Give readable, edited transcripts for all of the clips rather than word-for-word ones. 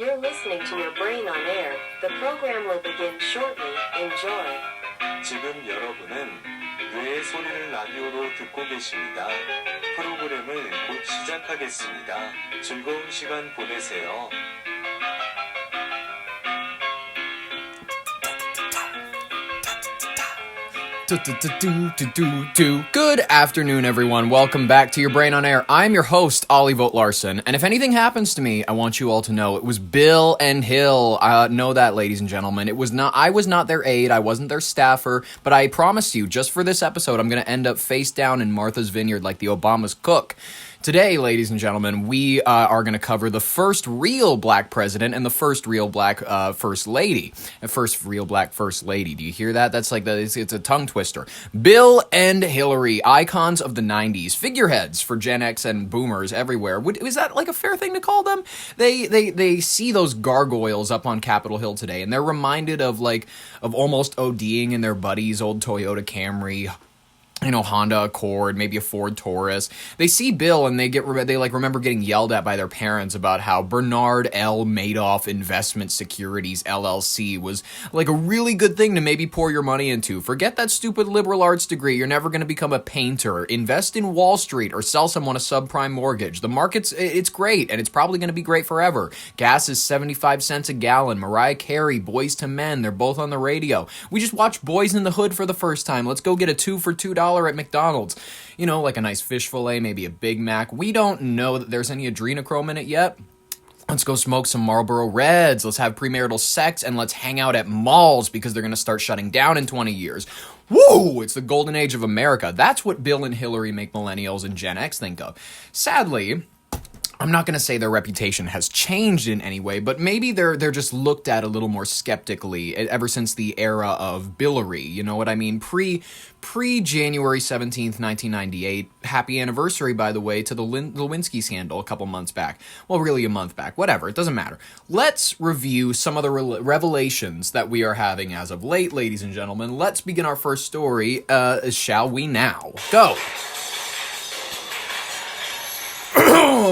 You're listening to your brain on air. The program will begin shortly. Enjoy. 지금 여러분은 뇌의 소리를 라디오로 듣고 계십니다. 프로그램을 곧 시작하겠습니다. 즐거운 시간 보내세요. Good afternoon, everyone. Welcome back to Your Brain on Air. I'm your host, Ollie Vogt Larson, and if anything happens to me, I want you all to know it was Bill and Hill. Know that, ladies and gentlemen. I was not their aide, I wasn't their staffer, but I promise you, just for this episode, I'm going to end up face down in Martha's Vineyard like the Obama's cook. Today, ladies and gentlemen, we are going to cover the first real black president and the first real black first lady. First real black first lady. Do you hear that? That's like it's a tongue twister. Bill and Hillary, icons of the 90s, figureheads for Gen X and boomers everywhere. Is that like a fair thing to call them? They see those gargoyles up on Capitol Hill today, and they're reminded of almost ODing in their buddy's old Toyota Camry, Honda Accord, maybe a Ford Taurus. They see Bill and they remember getting yelled at by their parents about how Bernard L. Madoff Investment Securities LLC was like a really good thing to maybe pour your money into. Forget that stupid liberal arts degree. You're never going to become a painter. Invest in Wall Street or sell someone a subprime mortgage. The market's, it's great and it's probably going to be great forever. Gas is 75 cents a gallon. Mariah Carey, Boys to Men, they're both on the radio. We just watched Boys in the Hood for the first time. Let's go get a 2 for $2 at McDonald's. Like a nice fish fillet, maybe a Big Mac. We don't know that there's any adrenochrome in it yet. Let's go smoke some Marlboro Reds. Let's have premarital sex and let's hang out at malls because they're going to start shutting down in 20 years. Woo! It's the golden age of America. That's what Bill and Hillary make millennials and Gen X think of. Sadly, I'm not going to say their reputation has changed in any way, but maybe they're just looked at a little more skeptically ever since the era of Billary. You know what I mean? Pre-January 17th, 1998. Happy anniversary, by the way, to the Lewinsky scandal a couple months back. Well, really a month back. Whatever. It doesn't matter. Let's review some of the revelations that we are having as of late, ladies and gentlemen. Let's begin our first story, shall we now? Go!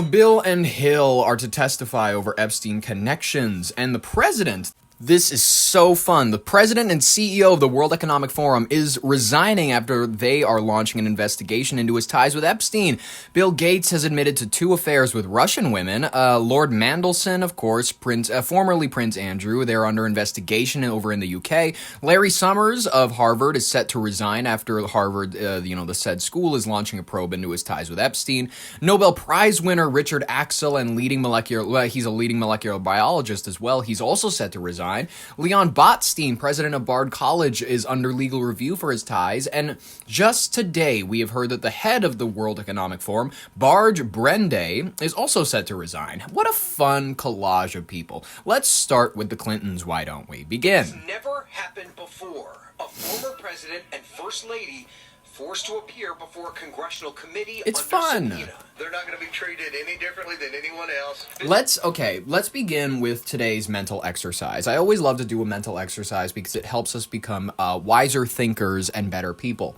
Bill and Hill are to testify over Epstein connections, and the president... This is so fun. The president and CEO of the World Economic Forum is resigning after they are launching an investigation into his ties with Epstein. Bill Gates has admitted to 2 affairs with Russian women. Lord Mandelson, of course, formerly Prince Andrew, they're under investigation over in the UK. Larry Summers of Harvard is set to resign after Harvard, the said school is launching a probe into his ties with Epstein. Nobel Prize winner Richard Axel, and he's a leading molecular biologist as well. He's also set to resign. Leon Botstein, president of Bard College, is under legal review for his ties. And just today, we have heard that the head of the World Economic Forum, Barge Brende, is also set to resign. What a fun collage of people. Let's start with the Clintons, why don't we? Begin. It's never happened before. A former president and first lady forced to appear before a congressional committee. It's fun. Subpoena. They're not going to be treated any differently than anyone else. Let's begin with today's mental exercise. I always love to do a mental exercise because it helps us become wiser thinkers and better people.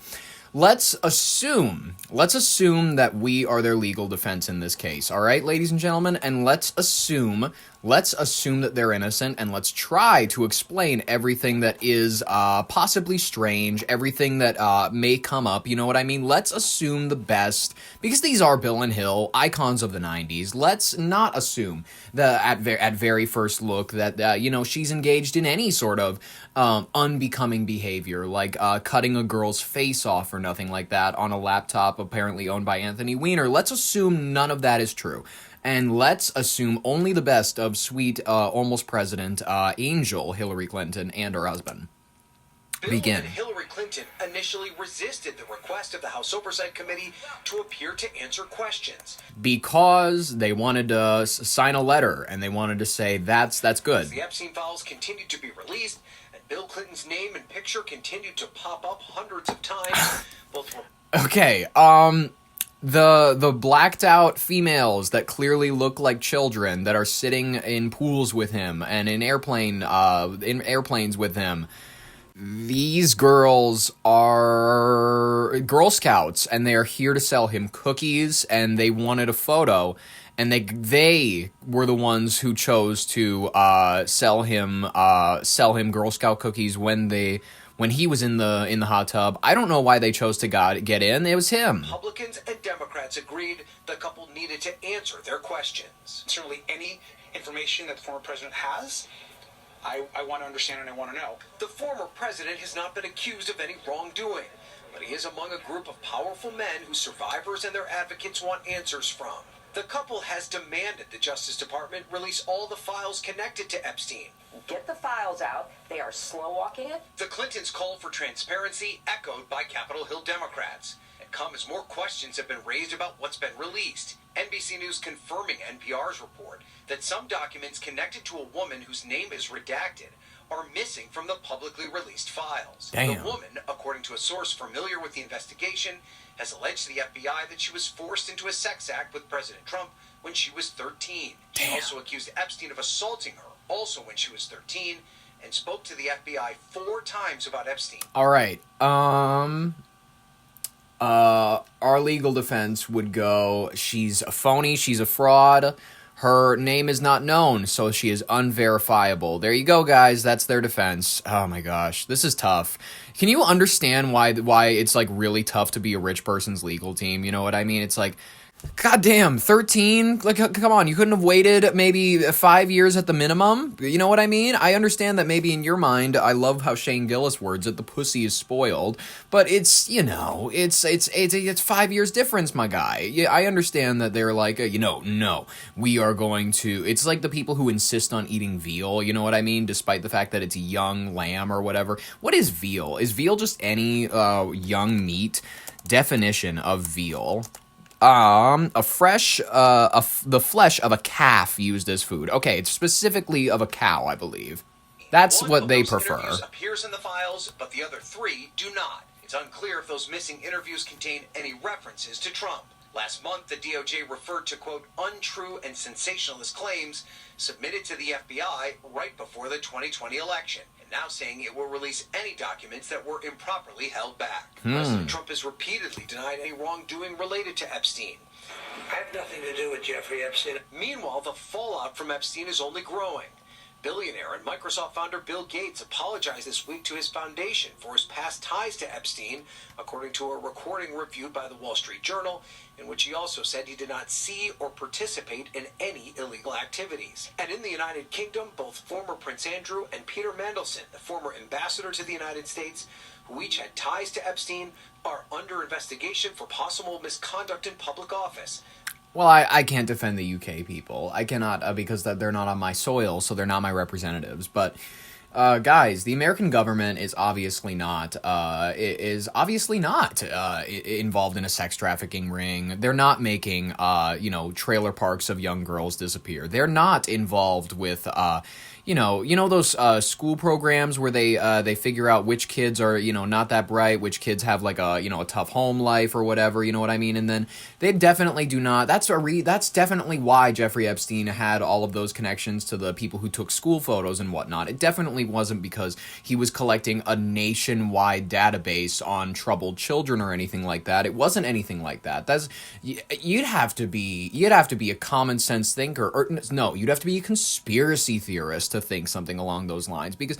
Let's assume that we are their legal defense in this case, all right, ladies and gentlemen? And let's assume that they're innocent, and let's try to explain everything that is possibly strange, everything that may come up, you know what I mean? Let's assume the best, because these are Bill and Hill, icons of the 90s. Let's not assume that at very first look that, she's engaged in any sort of unbecoming behavior, like cutting a girl's face off or nothing like that on a laptop apparently owned by Anthony Weiner. Let's assume none of that is true. And let's assume only the best of sweet, almost president, angel Hillary Clinton and her husband. Begin. Bill and Hillary Clinton initially resisted the request of the House Oversight Committee to appear to answer questions. Because they wanted to sign a letter, and they wanted to say, that's good. As the Epstein files continued to be released, and Bill Clinton's name and picture continued to pop up hundreds of times, both were... Okay, the blacked out females that clearly look like children that are sitting in pools with him and in airplanes with him, these girls are Girl Scouts, and they are here to sell him cookies, and they wanted a photo, and they were the ones who chose to sell him Girl Scout cookies when he was in the hot tub. I don't know why they chose to get in. It was him. Republicans and Democrats agreed the couple needed to answer their questions. Certainly any information that the former president has, I want to understand and I want to know. The former president has not been accused of any wrongdoing, but he is among a group of powerful men whose survivors and their advocates want answers from. The couple has demanded the Justice Department release all the files connected to Epstein. Get the files out. They are slow walking it. The Clintons' call for transparency echoed by Capitol Hill Democrats, and come as more questions have been raised about what's been released. NBC News confirming NPR's report that some documents connected to a woman whose name is redacted are missing from the publicly released files. Damn. The woman, according to a source familiar with the investigation, has alleged to the FBI that she was forced into a sex act with President Trump when she was 13. She Damn. also accused Epstein of assaulting her, also when she was 13, and spoke to the FBI 4 times about Epstein. All right. Our legal defense would go, she's a phony, she's a fraud, her name is not known, so she is unverifiable. There you go, guys. That's their defense. Oh my gosh, this is tough. Can you understand why it's like really tough to be a rich person's legal team? You know what I mean? It's like, goddamn, 13? Like, come on, you couldn't have waited maybe 5 years at the minimum? You know what I mean? I understand that maybe in your mind, I love how Shane Gillis words it, the pussy is spoiled, but it's, you know, it's 5 years difference, my guy. Yeah, I understand that they're like, no, we are going to, it's like the people who insist on eating veal, you know what I mean? Despite the fact that it's young lamb or whatever. What is veal? Is veal just any young meat? Definition of veal. The flesh of a calf used as food. Okay, it's specifically of a cow, I believe. That's what they prefer. One of those interviews appears in the files, but the other 3 do not. It's unclear if those missing interviews contain any references to Trump. Last month, the DOJ referred to, quote, untrue and sensationalist claims submitted to the FBI right before the 2020 election, and now saying it will release any documents that were improperly held back. President Trump has repeatedly denied any wrongdoing related to Epstein. I have nothing to do with Jeffrey Epstein. Meanwhile, the fallout from Epstein is only growing. Billionaire and Microsoft founder Bill Gates apologized this week to his foundation for his past ties to Epstein, according to a recording reviewed by the Wall Street Journal, in which he also said he did not see or participate in any illegal activities. And in the United Kingdom, both former Prince Andrew and Peter Mandelson, the former ambassador to the United States, who each had ties to Epstein, are under investigation for possible misconduct in public office. Well, I can't defend the UK people. I cannot, because they're not on my soil, so they're not my representatives. But, guys, the American government is obviously not involved in a sex trafficking ring. They're not making, trailer parks of young girls disappear. They're not involved with, those school programs where they figure out which kids are, not that bright, which kids have like a tough home life or whatever, you know what I mean? And then they definitely do not. That's definitely why Jeffrey Epstein had all of those connections to the people who took school photos and whatnot. It definitely wasn't because he was collecting a nationwide database on troubled children or anything like that. It wasn't anything like that. You'd have to be a common sense thinker, or no, you'd have to be a conspiracy theorist to think something along those lines, because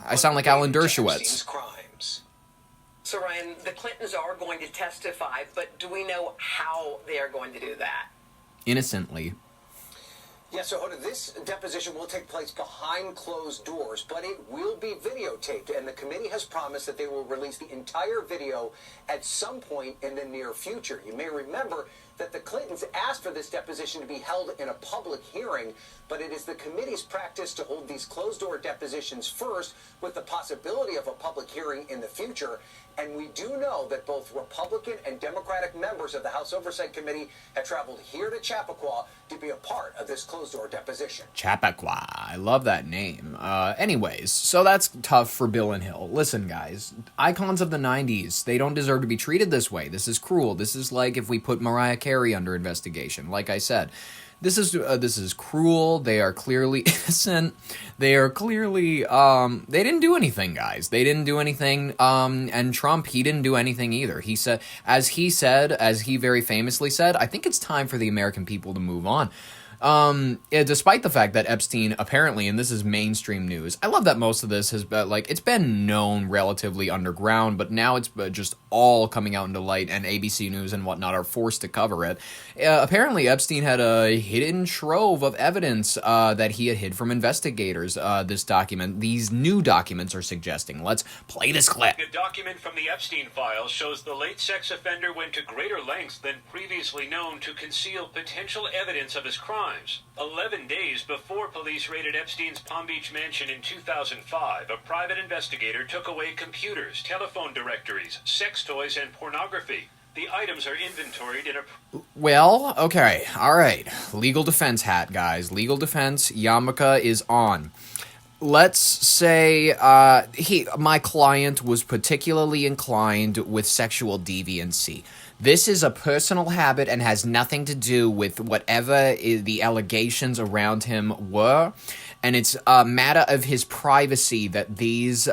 I sound like Alan Dershowitz. Crimes. So, Ryan, the Clintons are going to testify, but do we know how they are going to do that? Innocently. Yeah, so Hoda, this deposition will take place behind closed doors, but it will be videotaped, and the committee has promised that they will release the entire video at some point in the near future. You may remember that the Clintons asked for this deposition to be held in a public hearing, but it is the committee's practice to hold these closed-door depositions first, with the possibility of a public hearing in the future. And we do know that both Republican and Democratic members of the House Oversight Committee have traveled here to Chappaqua to be a part of this closed-door deposition. Chappaqua. I love that name. Anyways, so that's tough for Bill and Hill. Listen, guys, icons of the 90s, they don't deserve to be treated this way. This is cruel. This is like if we put Mariah carry under investigation. Like I said, this is cruel. They are clearly innocent. They are clearly they didn't do anything, guys. They didn't do anything. And Trump, he didn't do anything either. He said, as he very famously said, I think it's time for the American people to move on. Despite the fact that Epstein apparently, and this is mainstream news, I love that most of this has been, like, it's been known relatively underground, but now it's just all coming out into light, and ABC News and whatnot are forced to cover it. Apparently, Epstein had a hidden trove of evidence that he had hid from investigators. These new documents are suggesting. Let's play this clip. A document from the Epstein files shows the late sex offender went to greater lengths than previously known to conceal potential evidence of his crimes. 11 days before police raided Epstein's Palm Beach mansion in 2005, a private investigator took away computers, telephone directories, sex toys, and pornography. The items are inventoried in a... Well, okay, all right. Legal defense hat, guys. Legal defense, yarmulke is on. Let's say my client was particularly inclined with sexual deviancy. This is a personal habit and has nothing to do with whatever the allegations around him were. And it's a matter of his privacy that these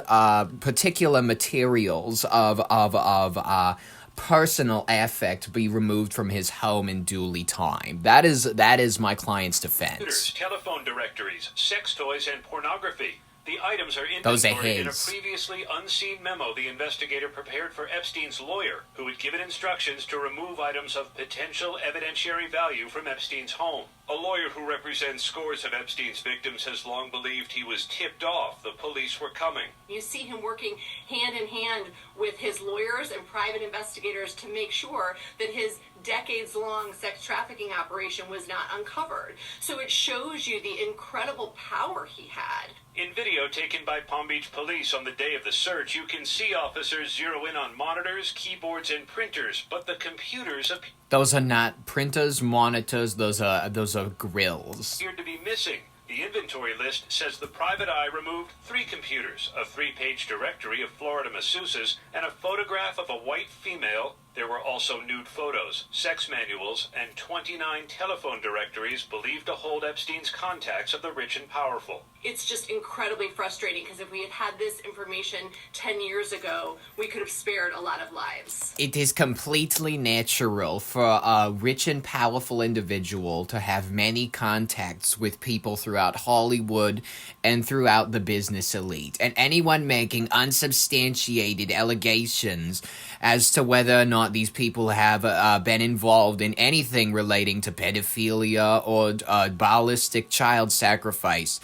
particular materials of personal affect be removed from his home in duly time. That is my client's defense. Telephone directories, sex toys, and pornography. The items are Those are inventoried in a his. previously unseen memo the investigator prepared for Epstein's lawyer, who had given instructions to remove items of potential evidentiary value from Epstein's home. A lawyer who represents scores of Epstein's victims has long believed he was tipped off the police were coming. You see him working hand in hand with his lawyers and private investigators to make sure that his decades-long sex trafficking operation was not uncovered. So it shows you the incredible power he had. In video taken by Palm Beach police on the day of the search, you can see officers zero in on monitors, keyboards, and printers, but the computers Those are not printers, monitors, those are grills. appeared to be missing. The inventory list says the private eye removed 3 computers, a 3-page directory of Florida masseuses, and a photograph of a white female. There were also nude photos, sex manuals, and 29 telephone directories believed to hold Epstein's contacts of the rich and powerful. It's just incredibly frustrating because if we had had this information 10 years ago, we could have spared a lot of lives. It is completely natural for a rich and powerful individual to have many contacts with people throughout Hollywood and throughout the business elite. And anyone making unsubstantiated allegations as to whether or not these people have been involved in anything relating to pedophilia or ballistic child sacrifice,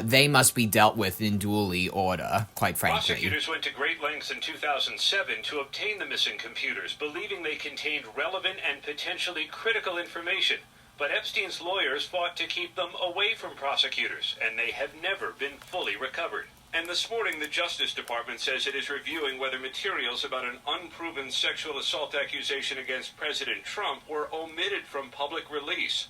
they must be dealt with in duly order, quite frankly. Prosecutors went to great lengths in 2007 to obtain the missing computers, believing they contained relevant and potentially critical information. But Epstein's lawyers fought to keep them away from prosecutors, and they have never been fully recovered. And this morning, the Justice Department says it is reviewing whether materials about an unproven sexual assault accusation against President Trump were omitted from public release.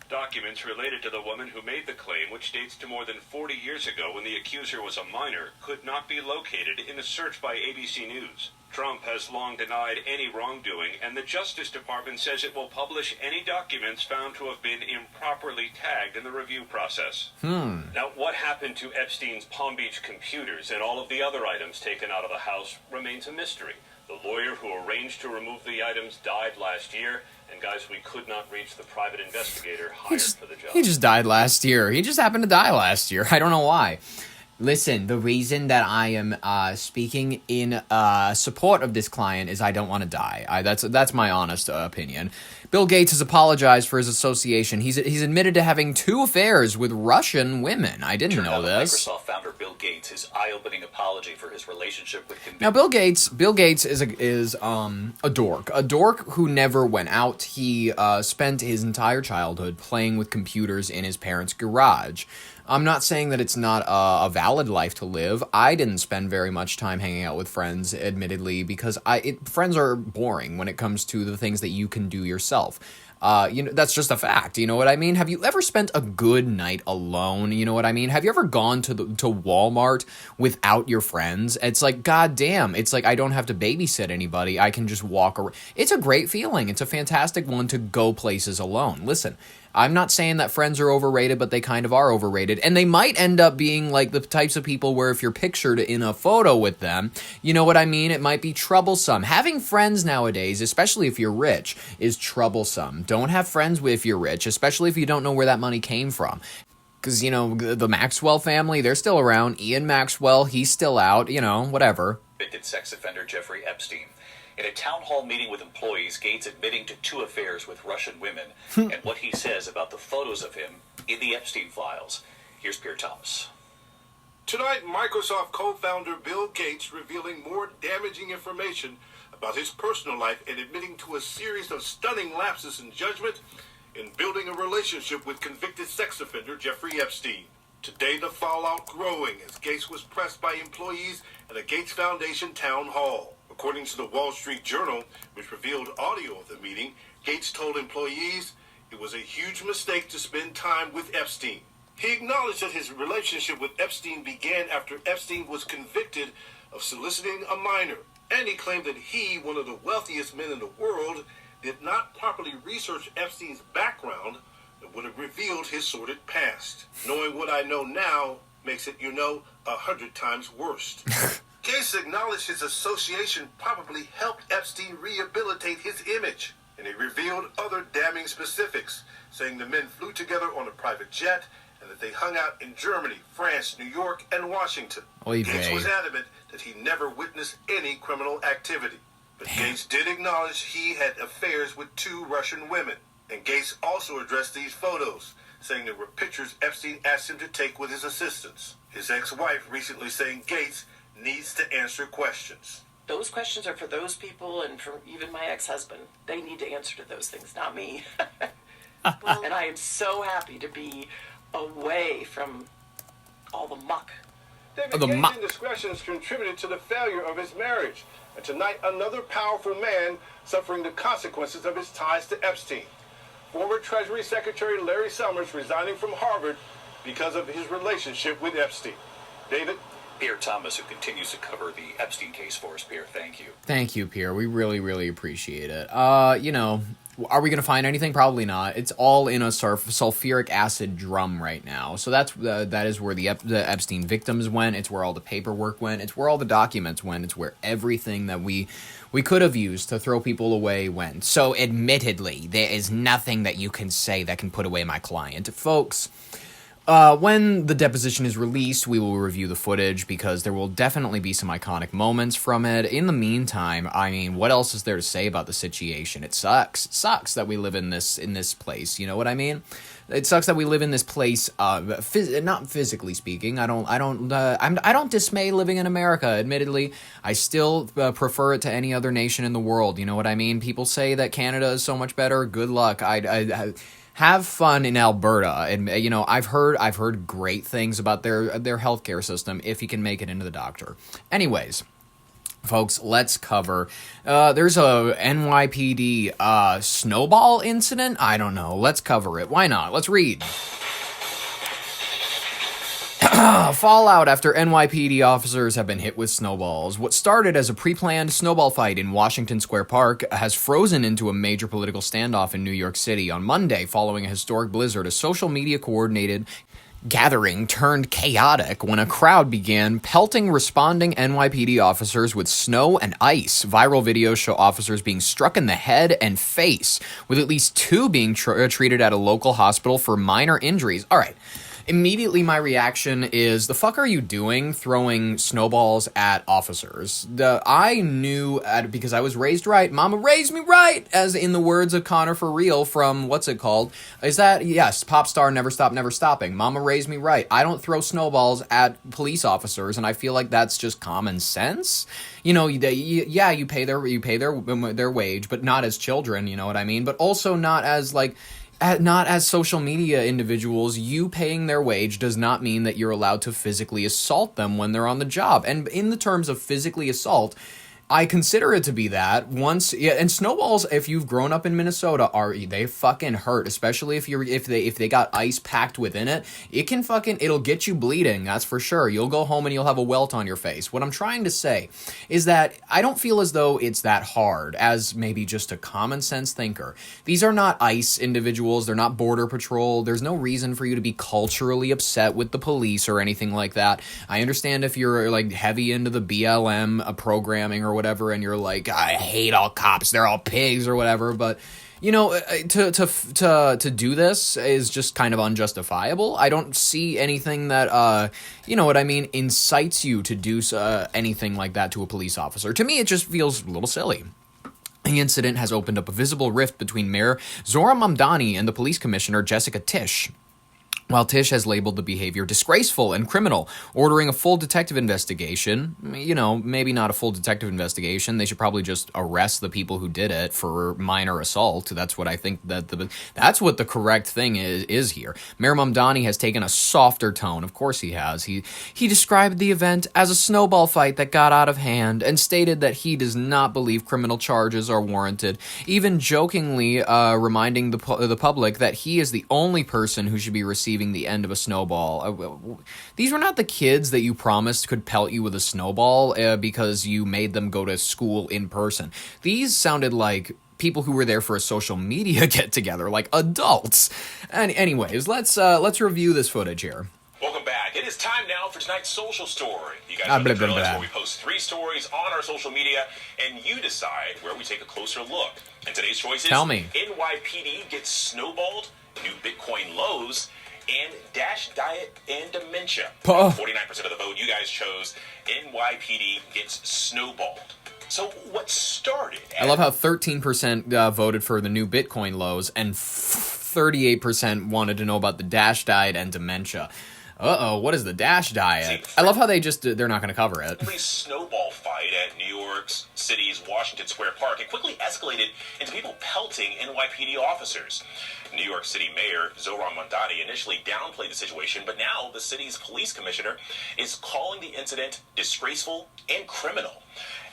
Documents related to the woman who made the claim, which dates to more than 40 years ago when the accuser was a minor, could not be located in a search by ABC News. Trump has long denied any wrongdoing, and the Justice Department says it will publish any documents found to have been improperly tagged in the review process. Now, what happened to Epstein's Palm Beach computers and all of the other items taken out of the house remains a mystery. The lawyer who arranged to remove the items died last year, and guys, we could not reach the private investigator hired for the job. He just died last year. He just happened to die last year. I don't know why. Listen, the reason that I am speaking in support of this client is I don't want to die. That's my honest opinion. Bill Gates has apologized for his association. He's admitted to having 2 affairs with Russian women. I didn't know this. Microsoft founder Bill Gates, his eye-opening apology for his relationship with Now, Bill Gates is a dork who never went out. He spent his entire childhood playing with computers in his parents' garage. I'm not saying that it's not a valid life to live. I didn't spend very much time hanging out with friends, admittedly, because friends are boring when it comes to the things that you can do yourself. That's just a fact. You know what I mean? Have you ever spent a good night alone? You know what I mean? Have you ever gone to Walmart without your friends? It's like, goddamn. It's like I don't have to babysit anybody. I can just walk around. It's a great feeling. It's a fantastic one to go places alone. Listen, I'm not saying that friends are overrated, but they kind of are overrated. And they might end up being like the types of people where if you're pictured in a photo with them, you know what I mean? It might be troublesome. Having friends nowadays, especially if you're rich, is troublesome. Don't have friends if you're rich, especially if you don't know where that money came from. Because, the Maxwell family, they're still around. Ian Maxwell, he's still out, whatever. Convicted sex offender Jeffrey Epstein. In a town hall meeting with employees, Gates admitting to 2 affairs with Russian women and what he says about the photos of him in the Epstein files. Here's Pierre Thomas. Tonight, Microsoft co-founder Bill Gates revealing more damaging information about his personal life and admitting to a series of stunning lapses in judgment in building a relationship with convicted sex offender Jeffrey Epstein. Today, the fallout growing as Gates was pressed by employees at a Gates Foundation town hall. According to the Wall Street Journal, which revealed audio of the meeting, Gates told employees it was a huge mistake to spend time with Epstein. He acknowledged that his relationship with Epstein began after Epstein was convicted of soliciting a minor, and he claimed that he, one of the wealthiest men in the world, did not properly research Epstein's background that would have revealed his sordid past. Knowing what I know now makes it, 100 times worse. Gates acknowledged his association probably helped Epstein rehabilitate his image, and he revealed other damning specifics, saying the men flew together on a private jet and that they hung out in Germany, France, New York, and Washington. Gates was adamant that he never witnessed any criminal activity. But Gates did acknowledge he had affairs with 2 Russian women, and Gates also addressed these photos, saying there were pictures Epstein asked him to take with his assistants. His ex-wife recently saying Gates needs to answer questions. Those questions are for those people and for even my ex-husband. They need to answer to those things, not me. And I am so happy to be away from all the muck. David Gates' indiscretions contributed to the failure of his marriage. And tonight, another powerful man suffering the consequences of his ties to Epstein. Former Treasury Secretary Larry Summers resigning from Harvard because of his relationship with Epstein. David? Pierre Thomas, who continues to cover the Epstein case for us. Pierre, thank you. Thank you, Pierre. We really, really appreciate it. Are we going to find anything? Probably not. It's all in a sulfuric acid drum right now. So that is where the Epstein victims went. It's where all the paperwork went. It's where all the documents went. It's where everything that we could have used to throw people away went. So admittedly, there is nothing that you can say that can put away my client. Folks, when the deposition is released, we will review the footage because there will definitely be some iconic moments from it. In the meantime, I mean, what else is there to say about the situation? It sucks. It sucks that we live in this place. You know what I mean? It sucks that we live in this place. Not physically speaking. I don't dismay living in America. Admittedly, I still prefer it to any other nation in the world. You know what I mean? People say that Canada is so much better. Good luck. I have fun in Alberta, and I've heard great things about their healthcare system if you can make it into the doctor. Anyways, folks, let's cover. There's a NYPD snowball incident. I don't know. Let's cover it. Why not? Let's read. Fallout after NYPD officers have been hit with snowballs. What started as a pre-planned snowball fight in Washington Square Park has frozen into a major political standoff in New York City. On Monday, following a historic blizzard, a social media coordinated gathering turned chaotic when a crowd began pelting responding NYPD officers with snow and ice. Viral videos show officers being struck in the head and face, with at least 2 being treated at a local hospital for minor injuries. All right. Immediately, my reaction is, the fuck are you doing throwing snowballs at officers? I knew, because I was raised right, Mama raised me right, as in the words of Connor for Real from, what's it called? Is that, yes, pop star Never Stop, Never Stopping. Mama raised me right. I don't throw snowballs at police officers, and I feel like that's just common sense. You pay their wage, but not as children, you know what I mean? But also not as, like, not as social media individuals, you paying their wage does not mean that you're allowed to physically assault them when they're on the job. And in the terms of physically assault, I consider it to be that once, yeah, and snowballs, if you've grown up in Minnesota, they fucking hurt, especially if they got ice packed within it. It'll get you bleeding, that's for sure. You'll go home and you'll have a welt on your face. What I'm trying to say is that I don't feel as though it's that hard as maybe just a common sense thinker. These are not ICE individuals, they're not border patrol. There's no reason for you to be culturally upset with the police or anything like that. I understand if you're like heavy into the BLM programming or whatever, and you're like, I hate all cops, they're all pigs or whatever, but you know, to do this is just kind of unjustifiable. I don't see anything that you know what I mean, incites you to do anything like that to a police officer. To me, it just feels a little silly. The incident has opened up a visible rift between Mayor Zohran Mamdani and the police commissioner Jessica Tisch. While Tisch has labeled the behavior disgraceful and criminal, ordering a full detective investigation, you know, maybe not a full detective investigation. They should probably just arrest the people who did it for minor assault. That's what I think that's what the correct thing is here. Mayor Mamdani has taken a softer tone. Of course he has. He described the event as a snowball fight that got out of hand and stated that he does not believe criminal charges are warranted, even jokingly reminding the public that he is the only person who should be receiving the end of a snowball. These were not the kids that you promised could pelt you with a snowball because you made them go to school in person. These sounded like people who were there for a social media get-together, like adults. And anyways, let's review this footage here. Welcome back. It is time now for tonight's social story. You guys know the drill. It's where we post 3 stories on our social media, and you decide where we take a closer look. And today's choice is Tell me. NYPD gets snowballed, new Bitcoin lows, and Dash Diet and Dementia. 49% of the vote you guys chose. NYPD gets snowballed. So what started? I love how 13% voted for the new Bitcoin lows and 38% wanted to know about the Dash Diet and Dementia. Uh-oh, what is the Dash Diet? I love how they're not going to cover it. The snowball fight at New York City's Washington Square Park and quickly escalated into people pelting NYPD officers. New York City Mayor Zohran Mamdani initially downplayed the situation, but now the city's police commissioner is calling the incident disgraceful and criminal.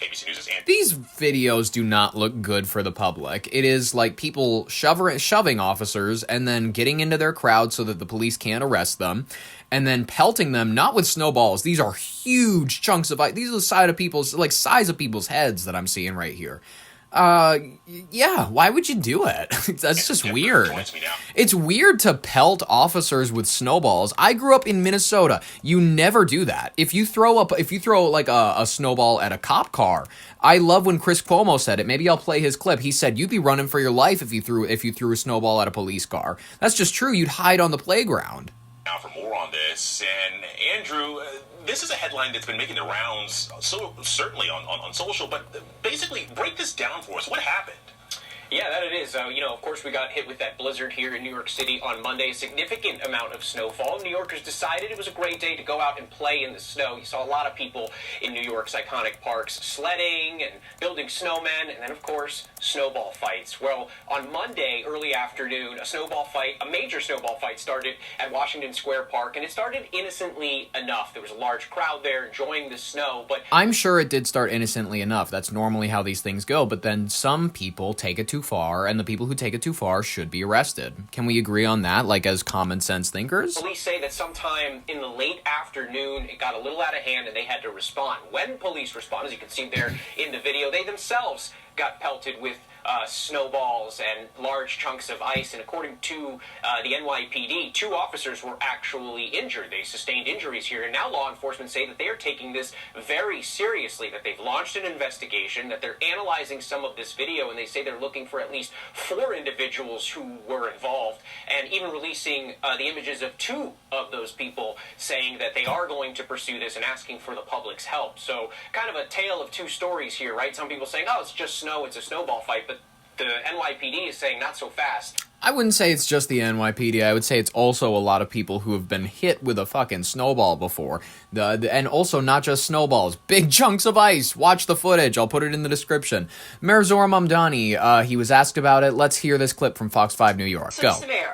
ABC News' Andy. These videos do not look good for the public. It is like people shoving officers and then getting into their crowd so that the police can't arrest them, and then pelting them, not with snowballs. These are huge chunks of ice. These are the size of people's heads that I'm seeing right here. Yeah, why would you do it? That's just weird. It's weird to pelt officers with snowballs. I grew up in Minnesota. You never do that. If you throw like a snowball at a cop car, I love when Chris Cuomo said it. Maybe I'll play his clip. He said you'd be running for your life if you threw a snowball at a police car. That's just true. You'd hide on the playground. Now for more on this, and Andrew, this is a headline that's been making the rounds, so certainly on social, but basically break this down for us. What happened? Yeah, that it is. Of course, we got hit with that blizzard here in New York City on Monday. A significant amount of snowfall. New Yorkers decided it was a great day to go out and play in the snow. You saw a lot of people in New York's iconic parks sledding and building snowmen, and then, of course, snowball fights. Well, on Monday, early afternoon, a major snowball fight started at Washington Square Park, and it started innocently enough. There was a large crowd there enjoying the snow, but I'm sure it did start innocently enough. That's normally how these things go, but then some people take it too far, and the people who take it too far should be arrested. Can we agree on that, like as common sense thinkers? Police say that sometime in the late afternoon, it got a little out of hand and they had to respond. When police respond, as you can see there in the video, they themselves got pelted with snowballs and large chunks of ice, and according to the NYPD, 2 officers were actually injured. They sustained injuries here, and now law enforcement say that they are taking this very seriously, that they've launched an investigation, that they're analyzing some of this video, and they say they're looking for at least 4 individuals who were involved, and even releasing the images of 2 of those people, saying that they are going to pursue this and asking for the public's help. So kind of a tale of 2 stories here, right? Some people saying, oh, it's just snow, it's a snowball fight, but the NYPD is saying not so fast. I wouldn't say it's just the NYPD. I would say it's also a lot of people who have been hit with a fucking snowball before. And also not just snowballs, big chunks of ice. Watch the footage. I'll put it in the description. Mayor Zohran Mamdani, he was asked about it. Let's hear this clip from Fox 5 New York. So Go. Mr. Mayor,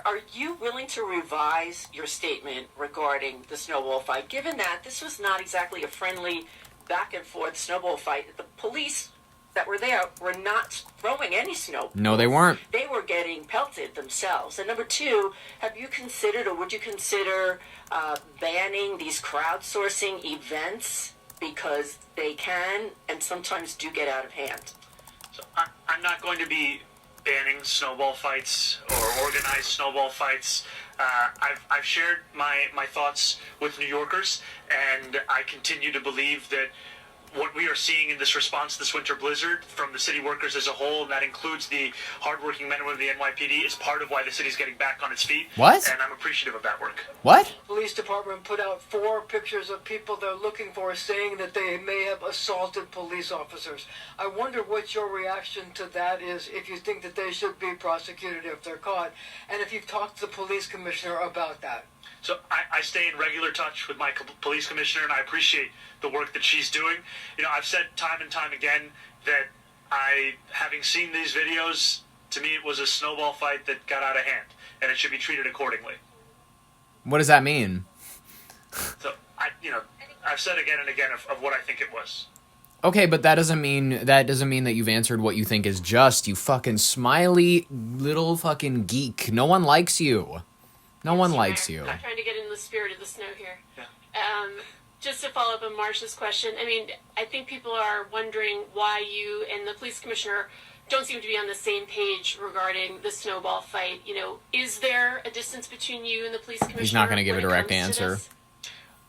willing to revise your statement regarding the snowball fight, given that this was not exactly a friendly back and forth snowball fight? The police that were there were not throwing any snowballs. No, they weren't. They were getting pelted themselves. And number two, have you considered, or would you consider banning these crowdsourcing events, because they can and sometimes do get out of hand? So I'm not going to be banning snowball fights or organized snowball fights. I've shared my thoughts with New Yorkers, and I continue to believe that what we are seeing in this response to this winter blizzard from the city workers as a whole, and that includes the hardworking men and women of the NYPD, is part of why the city's getting back on its feet. What? And I'm appreciative of that work. What? Police department put out 4 pictures of people they're looking for, saying that they may have assaulted police officers. I wonder what your reaction to that is, if you think that they should be prosecuted if they're caught, and if you've talked to the police commissioner about that. So I stay in regular touch with my police commissioner, and I appreciate the work that she's doing. You know, I've said time and time again that having seen these videos, to me it was a snowball fight that got out of hand, and it should be treated accordingly. What does that mean? So, I've said again and again of what I think it was. Okay, but that doesn't mean that you've answered what you think is just, you fucking smiley little fucking geek. No one likes you. No one likes you. I'm trying to get in the spirit of the snow here. Yeah. Just to follow up on Marsha's question, I mean, I think people are wondering why you and the police commissioner don't seem to be on the same page regarding the snowball fight. You know, is there a distance between you and the police commissioner? He's not going to give a direct answer.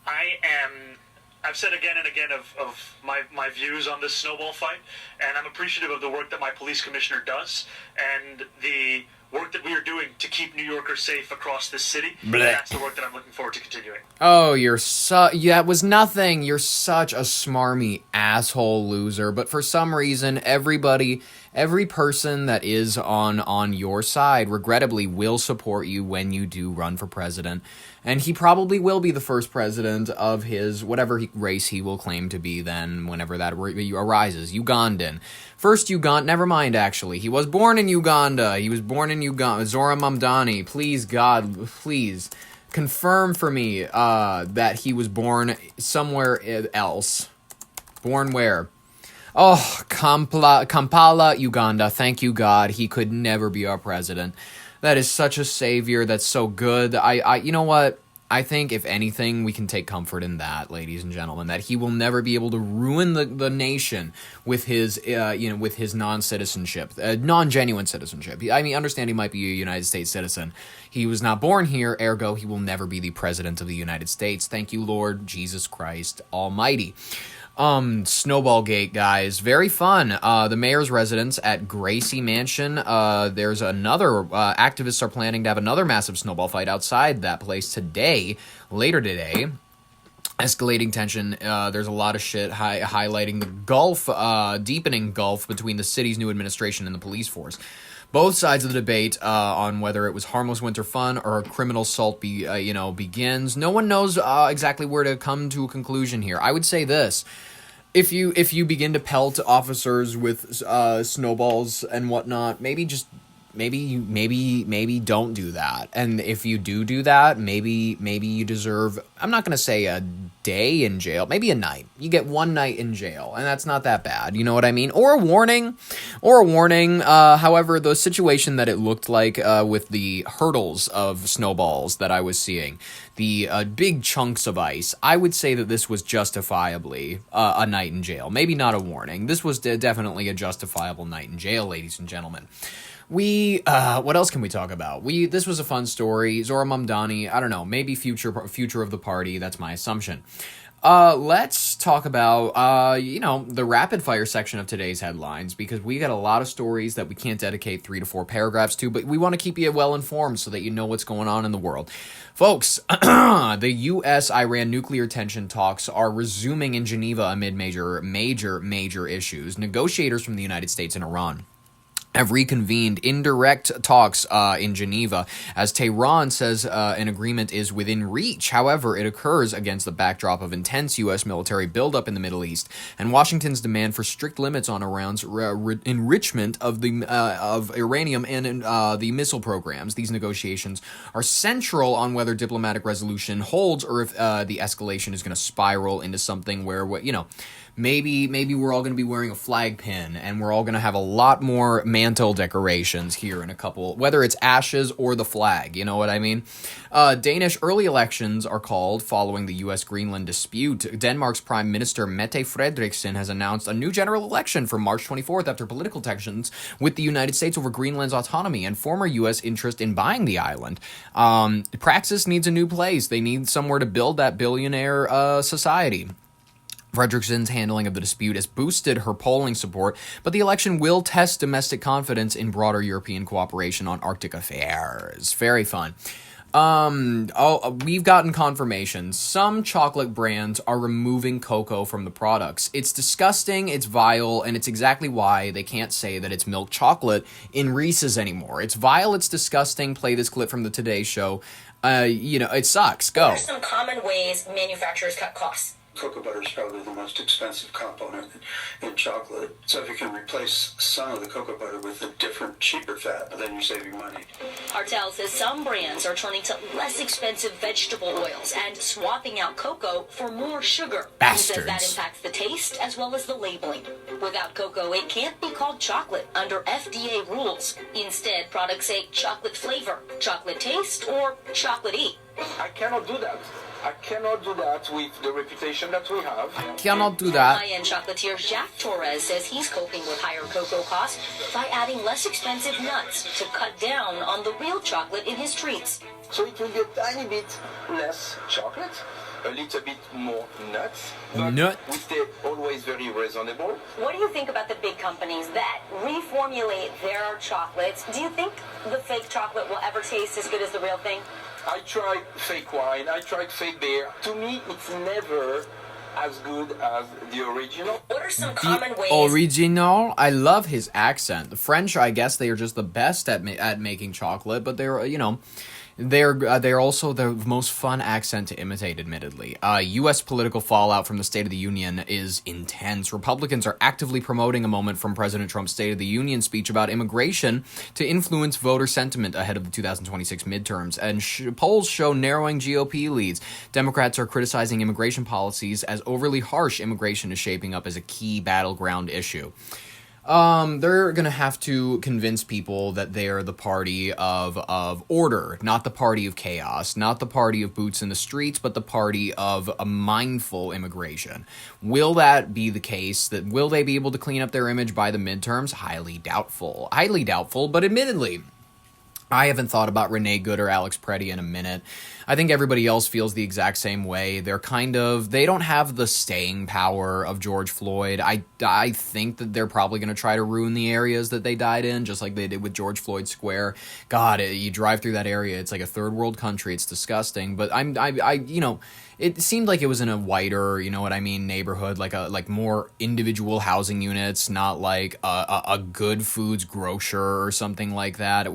I've said again and again of my views on this snowball fight, and I'm appreciative of the work that my police commissioner does, and the work that we are doing to keep New Yorkers safe across this city. And that's the work that I'm looking forward to continuing. Oh, yeah, it was nothing. You're such a smarmy asshole loser. But for some reason, every person that is on your side, regrettably, will support you when you do run for president. And he probably will be the first president of his whatever race he will claim to be then, whenever that arises. Ugandan. First never mind, actually. He was born in Uganda. Zora Mamdani. Please, God, please, confirm for me that he was born somewhere else. Born where? Oh, Kampala, Uganda. Thank you, God. He could never be our president. That is such a savior. That's so good. You know what? I think, if anything, we can take comfort in that, ladies and gentlemen, that he will never be able to ruin the nation with his, with his non-citizenship, non-genuine citizenship. I mean, understand he might be a United States citizen. He was not born here, ergo, he will never be the president of the United States. Thank you, Lord Jesus Christ Almighty. Snowball Gate, guys. Very fun. The mayor's residence at Gracie Mansion. There's another, activists are planning to have another massive snowball fight outside that place later today. Escalating tension. There's a lot of shit highlighting the deepening gulf between the city's new administration and the police force. Both sides of the debate on whether it was harmless winter fun or a criminal assault begins. No one knows exactly where to come to a conclusion here. I would say this. If you begin to pelt officers with snowballs and whatnot, maybe don't do that. And if you do that, maybe you deserve, I'm not going to say a day in jail, maybe a night. You get 1 night in jail, and that's not that bad. You know what I mean? Or a warning. However, the situation that it looked like with the hurdles of snowballs that I was seeing, the big chunks of ice, I would say that this was justifiably a night in jail. Maybe not a warning. This was definitely a justifiable night in jail, ladies and gentlemen. What else can we talk about? This was a fun story. Zora Mamdani, I don't know, maybe future of the party. That's my assumption. Let's talk about, the rapid fire section of today's headlines, because we got a lot of stories that we can't dedicate 3 to 4 paragraphs to, but we want to keep you well informed so that you know what's going on in the world. Folks, the U.S.-Iran nuclear tension talks are resuming in Geneva amid major issues. Negotiators from the United States and Iran have reconvened indirect talks in Geneva, as Tehran says an agreement is within reach. However, it occurs against the backdrop of intense U.S. military buildup in the Middle East and Washington's demand for strict limits on Iran's enrichment of uranium and the missile programs. These negotiations are central on whether diplomatic resolution holds or if the escalation is going to spiral into something where, maybe we're all going to be wearing a flag pin and we're all going to have a lot more mantle decorations here in a couple, whether it's ashes or the flag, you know what I mean? Danish early elections are called following the U.S.-Greenland dispute. Denmark's Prime Minister Mette Frederiksen has announced a new general election for March 24th after political tensions with the United States over Greenland's autonomy and former U.S. interest in buying the island. Praxis needs a new place. They need somewhere to build that billionaire society. Frederickson's handling of the dispute has boosted her polling support, but the election will test domestic confidence in broader European cooperation on Arctic affairs. Very fun. We've gotten confirmation. Some chocolate brands are removing cocoa from the products. It's disgusting, it's vile, and it's exactly why they can't say that it's milk chocolate in Reese's anymore. It's vile, it's disgusting. Play this clip from the Today Show. It sucks. Go. What are some common ways manufacturers cut costs? Cocoa butter is probably the most expensive component in chocolate. So if you can replace some of the cocoa butter with a different, cheaper fat, then you're saving money. Hartel says some brands are turning to less expensive vegetable oils and swapping out cocoa for more sugar. Bastards. He says that impacts the taste as well as the labeling. Without cocoa, it can't be called chocolate under FDA rules. Instead, products say chocolate flavor, chocolate taste, or chocolate-y. I cannot do that. I cannot do that with the reputation that we have. Cannot do that. High-end chocolatier Jack Torres says he's coping with higher cocoa costs by adding less expensive nuts to cut down on the real chocolate in his treats. So it will be a tiny bit less chocolate, a little bit more nuts, but we stay always very reasonable. What do you think about the big companies that reformulate their chocolates? Do you think the fake chocolate will ever taste as good as the real thing? I tried fake wine, I tried fake beer. To me, it's never as good as the original. What are some common ways? Original? I love his accent. The French, I guess they are just the best at making chocolate, but they're also the most fun accent to imitate, admittedly. U.S. political fallout from the State of the Union is intense. Republicans are actively promoting a moment from President Trump's State of the Union speech about immigration to influence voter sentiment ahead of the 2026 midterms, and polls show narrowing GOP leads. Democrats are criticizing immigration policies as overly harsh. Immigration is shaping up as a key battleground issue. They're gonna have to convince people that they're the party of order, not the party of chaos, not the party of boots in the streets, but the party of a mindful immigration. Will that be the case? Will they be able to clean up their image by the midterms? Highly doubtful, but admittedly, I haven't thought about Renee Good or Alex Preddy in a minute. I think everybody else feels the exact same way. They don't have the staying power of George Floyd. I think that they're probably going to try to ruin the areas that they died in, just like they did with George Floyd Square. God, you drive through that area, it's like a third world country. It's disgusting. But it seemed like it was in a whiter, neighborhood, like more individual housing units, not like a good foods grocer or something like that,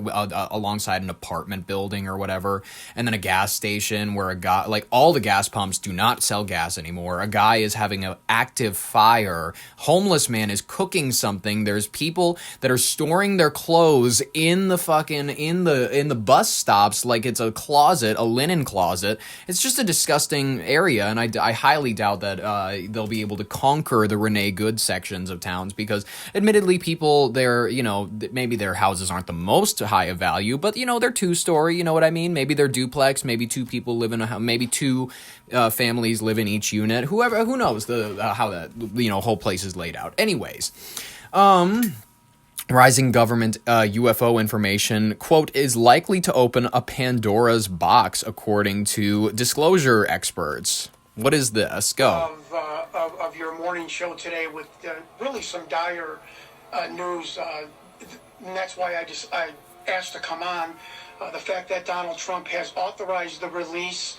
alongside an apartment building or whatever, and then a gas station where a guy, like all the gas pumps do not sell gas anymore. A guy is having an active fire. Homeless man is cooking something. There's people that are storing their clothes in the bus stops like it's a closet, a linen closet. It's just a disgusting area, and I highly doubt that they'll be able to conquer the Renee Good sections of towns, because admittedly people there, maybe their houses aren't the most high of value, but they're two-story, you know what I mean? Maybe they're duplex, maybe two people live in a house, maybe two families live in each unit, who knows how that whole place is laid out. Anyways, rising government UFO information, quote, is likely to open a Pandora's box, according to disclosure experts. What is this? Go. Of your morning show today with really some dire news. And that's why I asked to come on. The fact that Donald Trump has authorized the release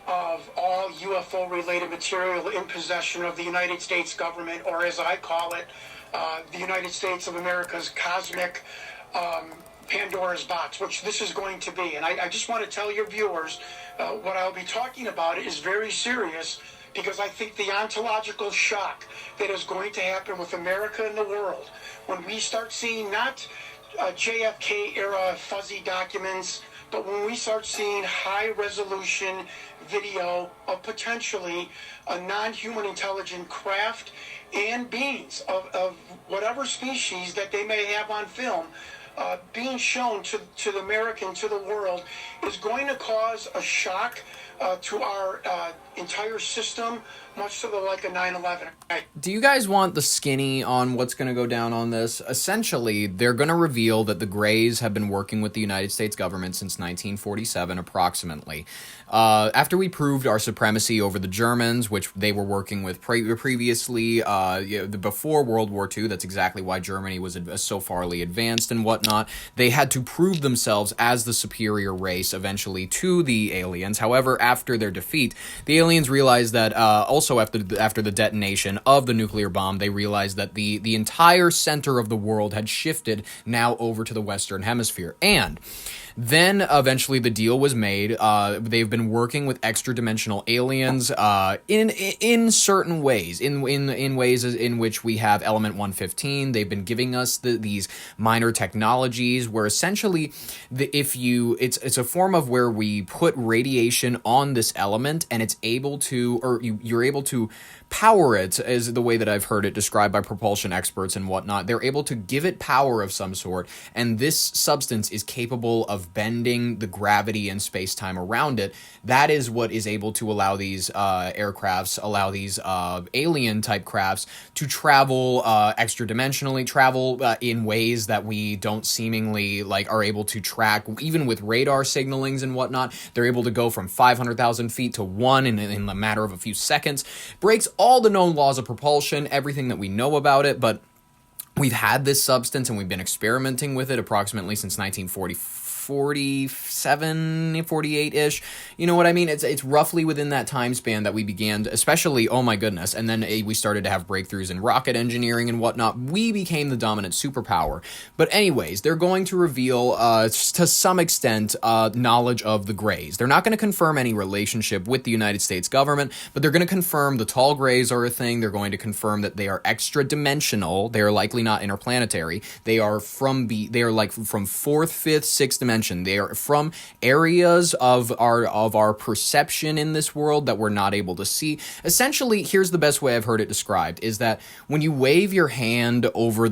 of all UFO-related material in possession of the United States government, or as I call it, the United States of America's cosmic Pandora's box, which this is going to be. And I just want to tell your viewers, what I'll be talking about is very serious, because I think the ontological shock that is going to happen with America and the world when we start seeing not JFK era fuzzy documents, but when we start seeing high resolution video of potentially a non-human intelligent craft and beings of whatever species that they may have on film, being shown to the American, to the world, is going to cause a shock to our entire system, much to the like a 9/11. Do you guys want the skinny on what's going to go down on this? Essentially, they're going to reveal that the Greys have been working with the United States government since 1947, approximately. After we proved our supremacy over the Germans, which they were working with previously, before World War II, that's exactly why Germany was so farly advanced and whatnot. They had to prove themselves as the superior race eventually to the aliens. However, after their defeat, the aliens realized that also after the detonation of the nuclear bomb, they realized that the entire center of the world had shifted now over to the Western Hemisphere. And then eventually the deal was made. They've been working with extra-dimensional aliens in certain ways, in ways in which we have Element 115. They've been giving us these minor technologies where essentially it's a form of where we put radiation on this element and it's able to, or you're able to power it, is the way that I've heard it described by propulsion experts and whatnot. They're able to give it power of some sort, and this substance is capable of bending the gravity and space-time around it. That is what is able to allow these aircrafts, allow these alien-type crafts to travel extra-dimensionally, travel in ways that we don't seemingly are able to track, even with radar signalings and whatnot. They're able to go from 500,000 feet to 1 in a matter of a few seconds. Breaks all the known laws of propulsion, everything that we know about it, but we've had this substance and we've been experimenting with it approximately since 1947, 48-ish. You know what I mean? It's roughly within that time span that we began, especially, oh my goodness, and then we started to have breakthroughs in rocket engineering and whatnot. We became the dominant superpower. But anyways, they're going to reveal, to some extent, knowledge of the Greys. They're not going to confirm any relationship with the United States government, but they're going to confirm the tall Greys are a thing. They're going to confirm that they are extra-dimensional. They are likely not interplanetary. They are from fourth, fifth, sixth dimension. They are from areas of our perception in this world that we're not able to see. Essentially, here's the best way I've heard it described, is that when you wave your hand over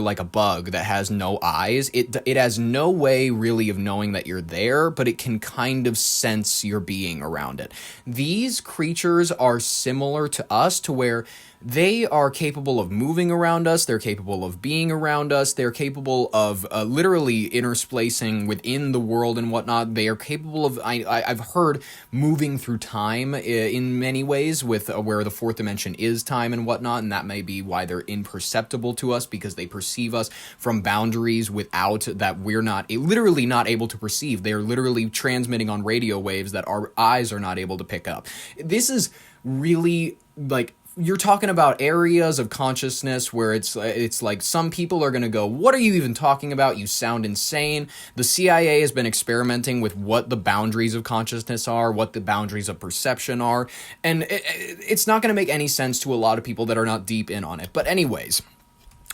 like a bug that has no eyes, it has no way really of knowing that you're there, but it can kind of sense your being around it. These creatures are similar to us, to where they are capable of moving around us, they're capable of being around us, they're capable of literally interspacing within the world and whatnot. They are capable of, I've heard, moving through time in many ways, with where the fourth dimension is time and whatnot, and that may be why they're imperceptible to us, because they perceive us from boundaries without that we're literally not able to perceive. They're literally transmitting on radio waves that our eyes are not able to pick up. This is really, you're talking about areas of consciousness where it's like some people are going to go, what are you even talking about? You sound insane. The CIA has been experimenting with what the boundaries of consciousness are, what the boundaries of perception are, and it's not going to make any sense to a lot of people that are not deep in on it. But anyways,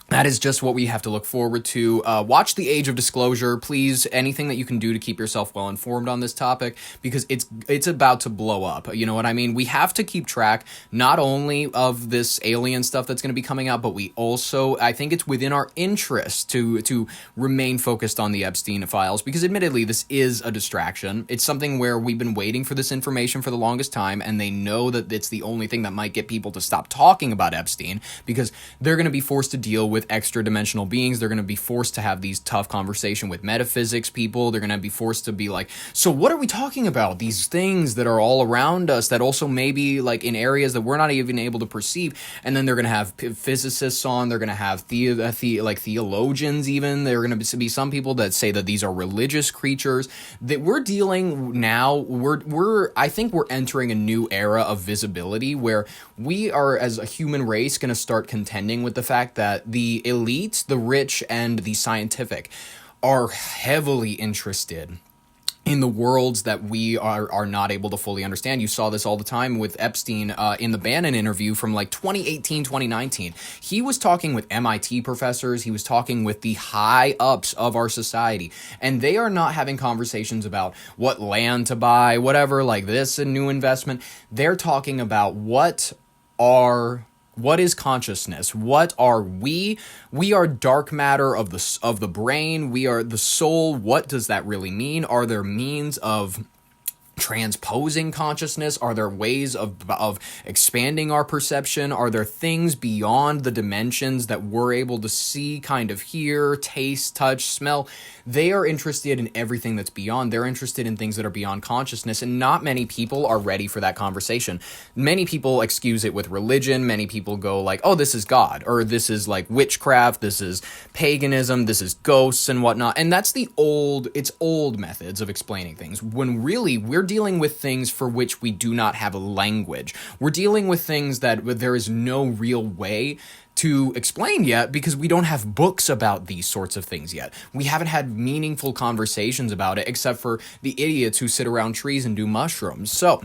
that is just what we have to look forward to. Watch The Age of Disclosure, please. Anything that you can do to keep yourself well informed on this topic, because it's about to blow up. You know what I mean? We have to keep track not only of this alien stuff that's going to be coming out, but we also, I think it's within our interest to remain focused on the Epstein files, because admittedly, this is a distraction. It's something where we've been waiting for this information for the longest time, and they know that it's the only thing that might get people to stop talking about Epstein, because they're going to be forced to deal with with extra dimensional beings. They're going to be forced to have these tough conversation with metaphysics people. They're going to be forced to be like, so what are we talking about? These things that are all around us that also maybe like in areas that we're not even able to perceive. And then they're going to have physicists on. They're going to have theologians even. There are going to be some people that say that these are religious creatures. That we're dealing now, I think we're entering a new era of visibility where we are, as a human race, going to start contending with the fact that the elite, the rich, and the scientific are heavily interested in the worlds that we are not able to fully understand. You saw this all the time with Epstein in the Bannon interview from like 2018, 2019. He was talking with MIT professors. He was talking with the high ups of our society. And they are not having conversations about what land to buy, whatever, like this, a new investment. They're talking about what is consciousness? What are we? We are dark matter of the brain. We are the soul. What does that really mean? Are there means of transposing consciousness? Are there ways of expanding our perception? Are there things beyond the dimensions that we're able to see, kind of hear, taste, touch, smell? They are interested in everything that's beyond. They're interested in things that are beyond consciousness, and not many people are ready for that conversation. Many people excuse it with religion. Many people go like, oh, this is God, or this is like witchcraft, this is paganism, this is ghosts and whatnot. And that's it's old methods of explaining things, when really we're dealing with things for which we do not have a language. We're dealing with things that there is no real way to explain yet, because we don't have books about these sorts of things yet. We haven't had meaningful conversations about it, except for the idiots who sit around trees and do mushrooms. So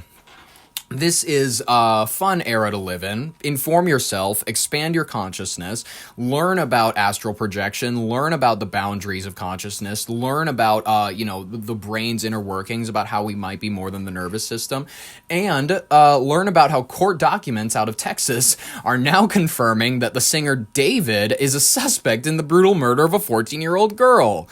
this is a fun era to live in. Inform yourself, expand your consciousness, learn about astral projection, learn about the boundaries of consciousness, learn about, the brain's inner workings, about how we might be more than the nervous system, and learn about how court documents out of Texas are now confirming that the singer David is a suspect in the brutal murder of a 14-year-old girl.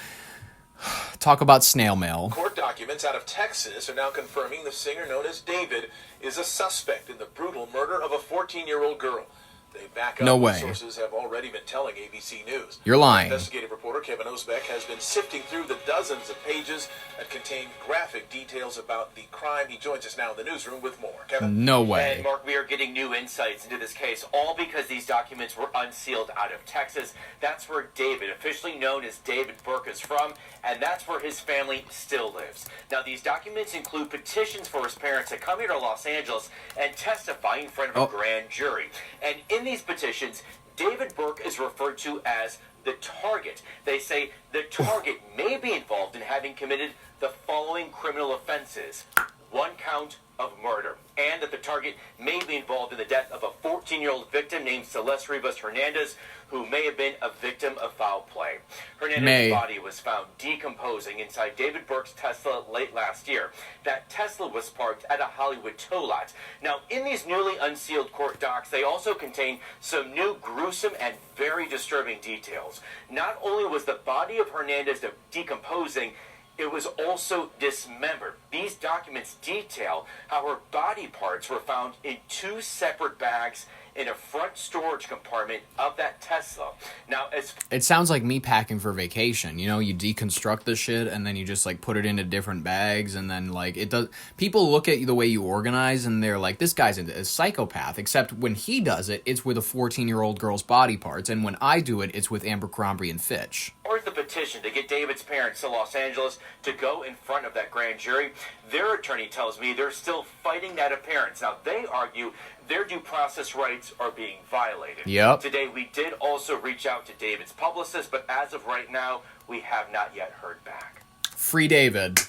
Talk about snail mail. Court documents out of Texas are now confirming the singer known as David is a suspect in the brutal murder of a 14-year-old girl. They back up No what way. sources have already been telling ABC News. You're lying. Investigative reporter Kevin Osbeck has been sifting through the dozens of pages that contain graphic details about the crime. He joins us now in the newsroom with more. Kevin? No way. And Mark, we are getting new insights into this case, all because these documents were unsealed out of Texas. That's where David, officially known as David Burke, is from, and that's where his family still lives. Now, these documents include petitions for his parents to come here to Los Angeles and testify in front of a grand jury. And in these petitions, David Burke is referred to as the target. They say the target may be involved in having committed the following criminal offenses: 1 count of murder, and that the target may be involved in the death of a 14-year-old victim named Celeste Rivas Hernandez, who may have been a victim of foul play. Hernandez's body was found decomposing inside David Burke's Tesla late last year. That Tesla was parked at a Hollywood tow lot. Now, in these newly unsealed court docs, they also contain some new gruesome and very disturbing details. Not only was the body of Hernandez decomposing, it was also dismembered. These documents detail how her body parts were found in 2 separate bags in a front storage compartment of that Tesla. Now, it sounds like me packing for vacation. You know, you deconstruct the shit and then you just like put it into different bags, and then like it does. People look at the way you organize and they're like, this guy's a psychopath. Except when he does it, it's with a 14-year-old girl's body parts, and when I do it, it's with Abercrombie and Fitch. Or the petition to get David's parents to Los Angeles to go in front of that grand jury. Their attorney tells me they're still fighting that appearance. Now, they argue their due process rights are being violated. Yep. Today, we did also reach out to David's publicist, but as of right now, we have not yet heard back. Free David.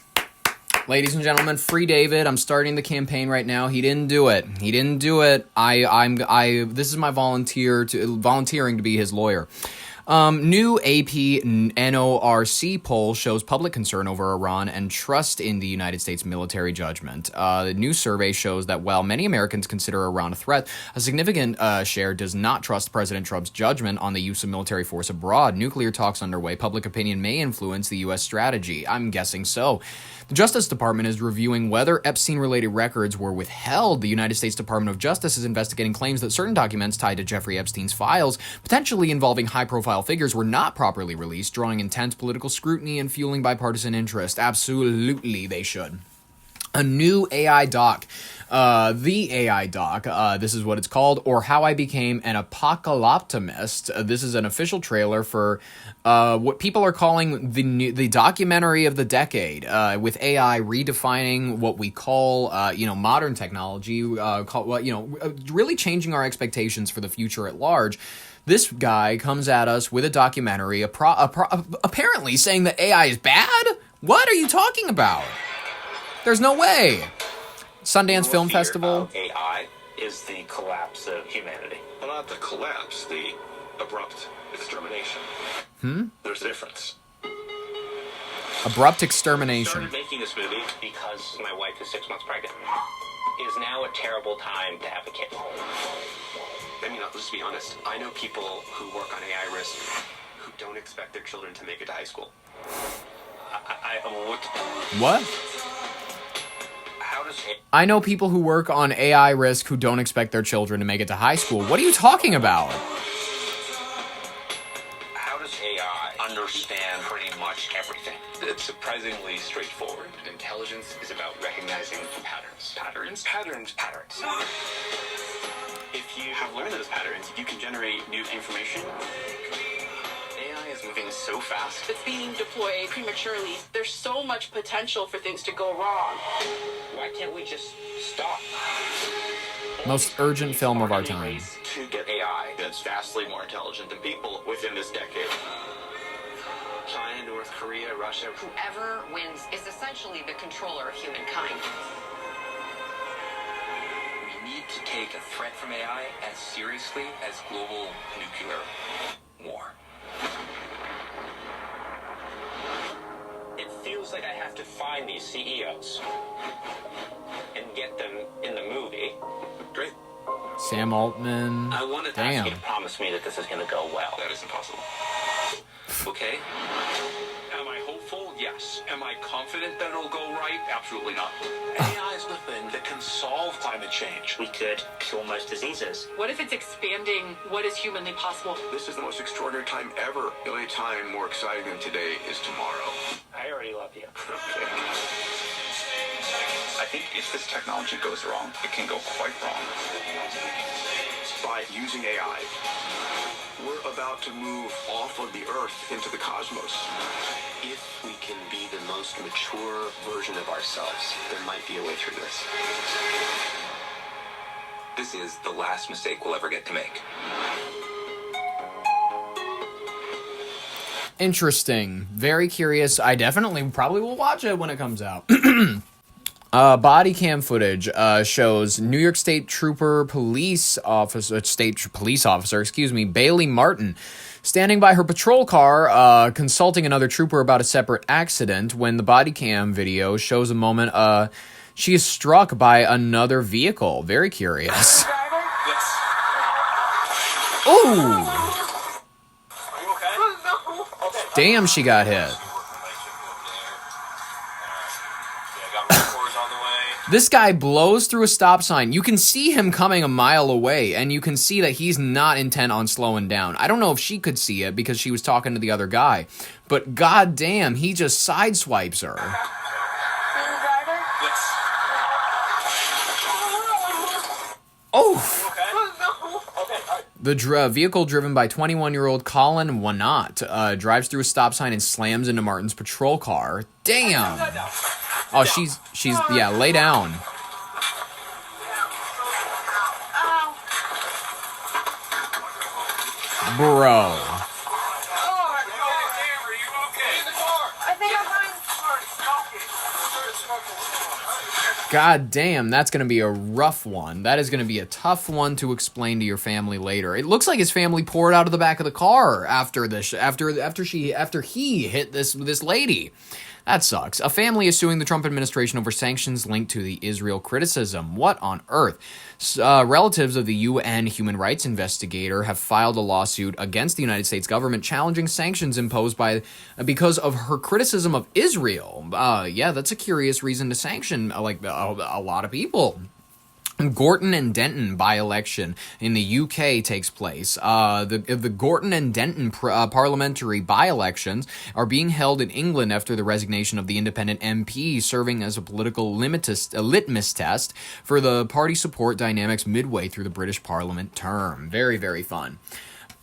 Ladies and gentlemen, free David. I'm starting the campaign right now. He didn't do it. He didn't do it. This is my volunteering to be his lawyer. New AP NORC poll shows public concern over Iran and trust in the United States military judgment. The new survey shows that while many Americans consider Iran a threat, a significant share does not trust President Trump's judgment on the use of military force abroad. Nuclear talks underway. Public opinion may influence the U.S. strategy. I'm guessing so. The Justice Department is reviewing whether Epstein-related records were withheld. The United States Department of Justice is investigating claims that certain documents tied to Jeffrey Epstein's files, potentially involving high-profile figures, were not properly released, drawing intense political scrutiny and fueling bipartisan interest. Absolutely, they should. A new AI doc, the AI doc, this is what it's called, or How I Became an Apocalyptimist. This is an official trailer for what people are calling the documentary of the decade, with AI redefining what we call, modern technology, really changing our expectations for the future at large. This guy comes at us with a documentary, apparently saying that AI is bad? What are you talking about? There's no way. Sundance Film Festival. AI is the collapse of humanity. Well, not the collapse, the abrupt extermination. There's a difference. Abrupt extermination. I started making this movie because my wife is 6 months pregnant. It is now a terrible time to have a kid. I mean, let's be honest. I know people who work on AI risk who don't expect their children to make it to high school. What? I know people who work on AI risk who don't expect their children to make it to high school. What are you talking about? How does AI understand pretty much everything? It's surprisingly straightforward. Intelligence is about recognizing patterns. Patterns? Patterns. If you have learned those patterns, you can generate new information. AI is moving so fast. It's being deployed prematurely. There's so much potential for things to go wrong. Why can't we just stop? Most urgent film of our time. To get AI that's vastly more intelligent than people within this decade. China, North Korea, Russia. Whoever wins is essentially the controller of humankind. We need to take a threat from AI as seriously as global nuclear war. It feels like I have to find these CEOs and get them in the movie. Great. Sam Altman. I wanted to ask you to promise me that this is going to go well. That is impossible. Okay. Am I hopeful? Yes. Am I confident that it'll go right? Absolutely not. AI is the thing that can solve climate change. We could cure most diseases. What if it's expanding what is humanly possible? This is the most extraordinary time ever. The only time more exciting than today is tomorrow. I already love you. Okay. I think if this technology goes wrong, it can go quite wrong. By using AI, we're about to move off of the Earth into the cosmos. If we can be the most mature version of ourselves, there might be a way through this. This is the last mistake we'll ever get to make. Interesting. Very curious. I definitely probably will watch it when it comes out. Body cam footage shows New York State police officer, Bailey Martin, standing by her patrol car, consulting another trooper about a separate accident. When the body cam video shows a moment, she is struck by another vehicle. Very curious. Yes. Ooh. Damn, she got hit. This guy blows through a stop sign. You can see him coming a mile away, and you can see that he's not intent on slowing down. I don't know if she could see it because she was talking to the other guy, but goddamn, he just sideswipes her. Oh! The vehicle driven by 21-year-old Colin Wanat drives through a stop sign and slams into Martin's patrol car. Damn! Oh, she's yeah, lay down. Bro. God damn, that's going to be a rough one. That is going to be a tough one to explain to your family later. It looks like his family poured out of the back of the car after he hit this lady. That sucks. A family is suing the Trump administration over sanctions linked to the Israel criticism. What on earth? Relatives of the UN human rights investigator have filed a lawsuit against the United States government challenging sanctions imposed because of her criticism of Israel. Yeah, that's a curious reason to sanction a lot of people. Gorton and Denton by-election in the UK takes place. The Gorton and Denton parliamentary by-elections are being held in England after the resignation of the independent MP, serving as a political litmus test for the party support dynamics midway through the British Parliament term. Very, very fun.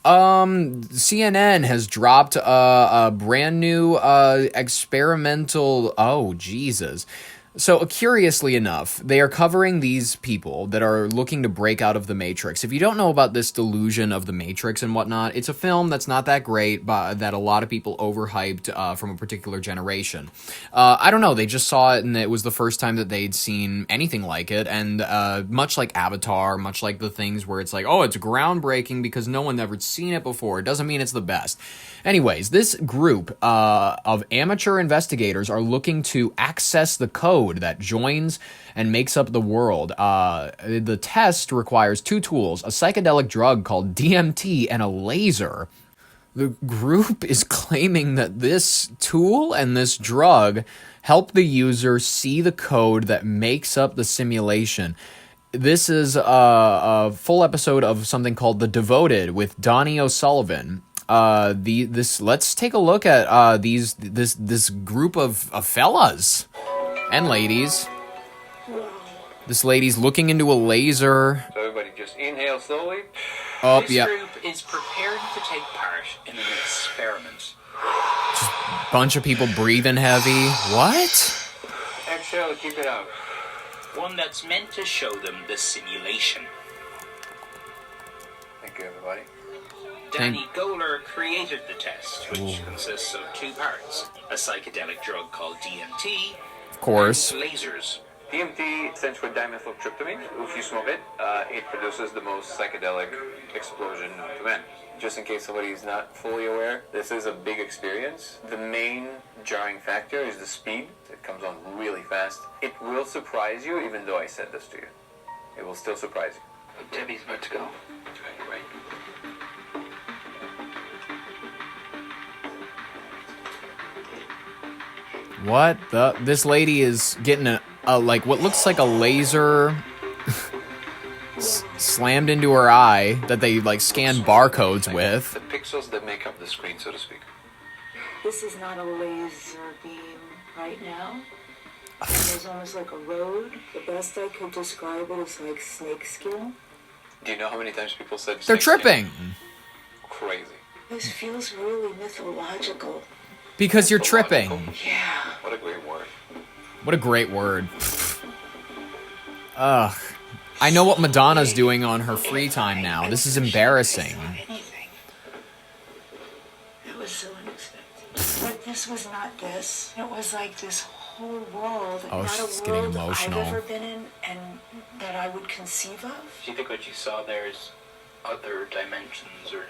CNN has dropped a brand new experimental... Oh, Jesus. So, curiously enough, they are covering these people that are looking to break out of the Matrix. If you don't know about this delusion of the Matrix and whatnot, it's a film that's not that great, but that a lot of people overhyped from a particular generation. I don't know, they just saw it and it was the first time that they'd seen anything like it, and much like Avatar, much like the things where it's like, oh, it's groundbreaking because no one ever seen it before, it doesn't mean it's the best. Anyways, this group of amateur investigators are looking to access the code that joins and makes up the world. The test requires two tools, a psychedelic drug called DMT and a laser. The group is claiming that this tool and this drug help the user see the code that makes up the simulation. This is a full episode of something called The Devoted with Donnie O'Sullivan. Let's take a look at this group of fellas and ladies. This lady's looking into a laser. So everybody just inhale slowly. Oh, this yeah. group is preparing to take part in an experiment. Just bunch of people breathing heavy. What? Exhale, keep it out. One that's meant to show them the simulation. Thank you, everybody. Danny Goler created the test, which consists of two parts. A psychedelic drug called DMT, of course, and lasers. DMT stands for dimethyltryptamine. If you smoke it, it produces the most psychedelic explosion to men. Just in case somebody's not fully aware, this is a big experience. The main jarring factor is the speed. It comes on really fast. It will surprise you, even though I said this to you. It will still surprise you. Debbie's about to go. Right. What the? This lady is getting a like what looks like a laser slammed into her eye that they like scan barcodes with. The pixels that make up the screen, so to speak. This is not a laser beam right now. It's almost like a road. The best I could describe it is like snake skin. Do you know how many times people said they're tripping? Crazy. This feels really mythological. Because you're tripping. Yeah. What a great word. What a great word. Ugh. I know what Madonna's doing on her free time now. This is embarrassing. It was so unexpected. But this was not this. It was like this whole world. Oh, not she's a getting world emotional. I've ever been in and that I would conceive of. Do you think what you saw there is other dimensions or...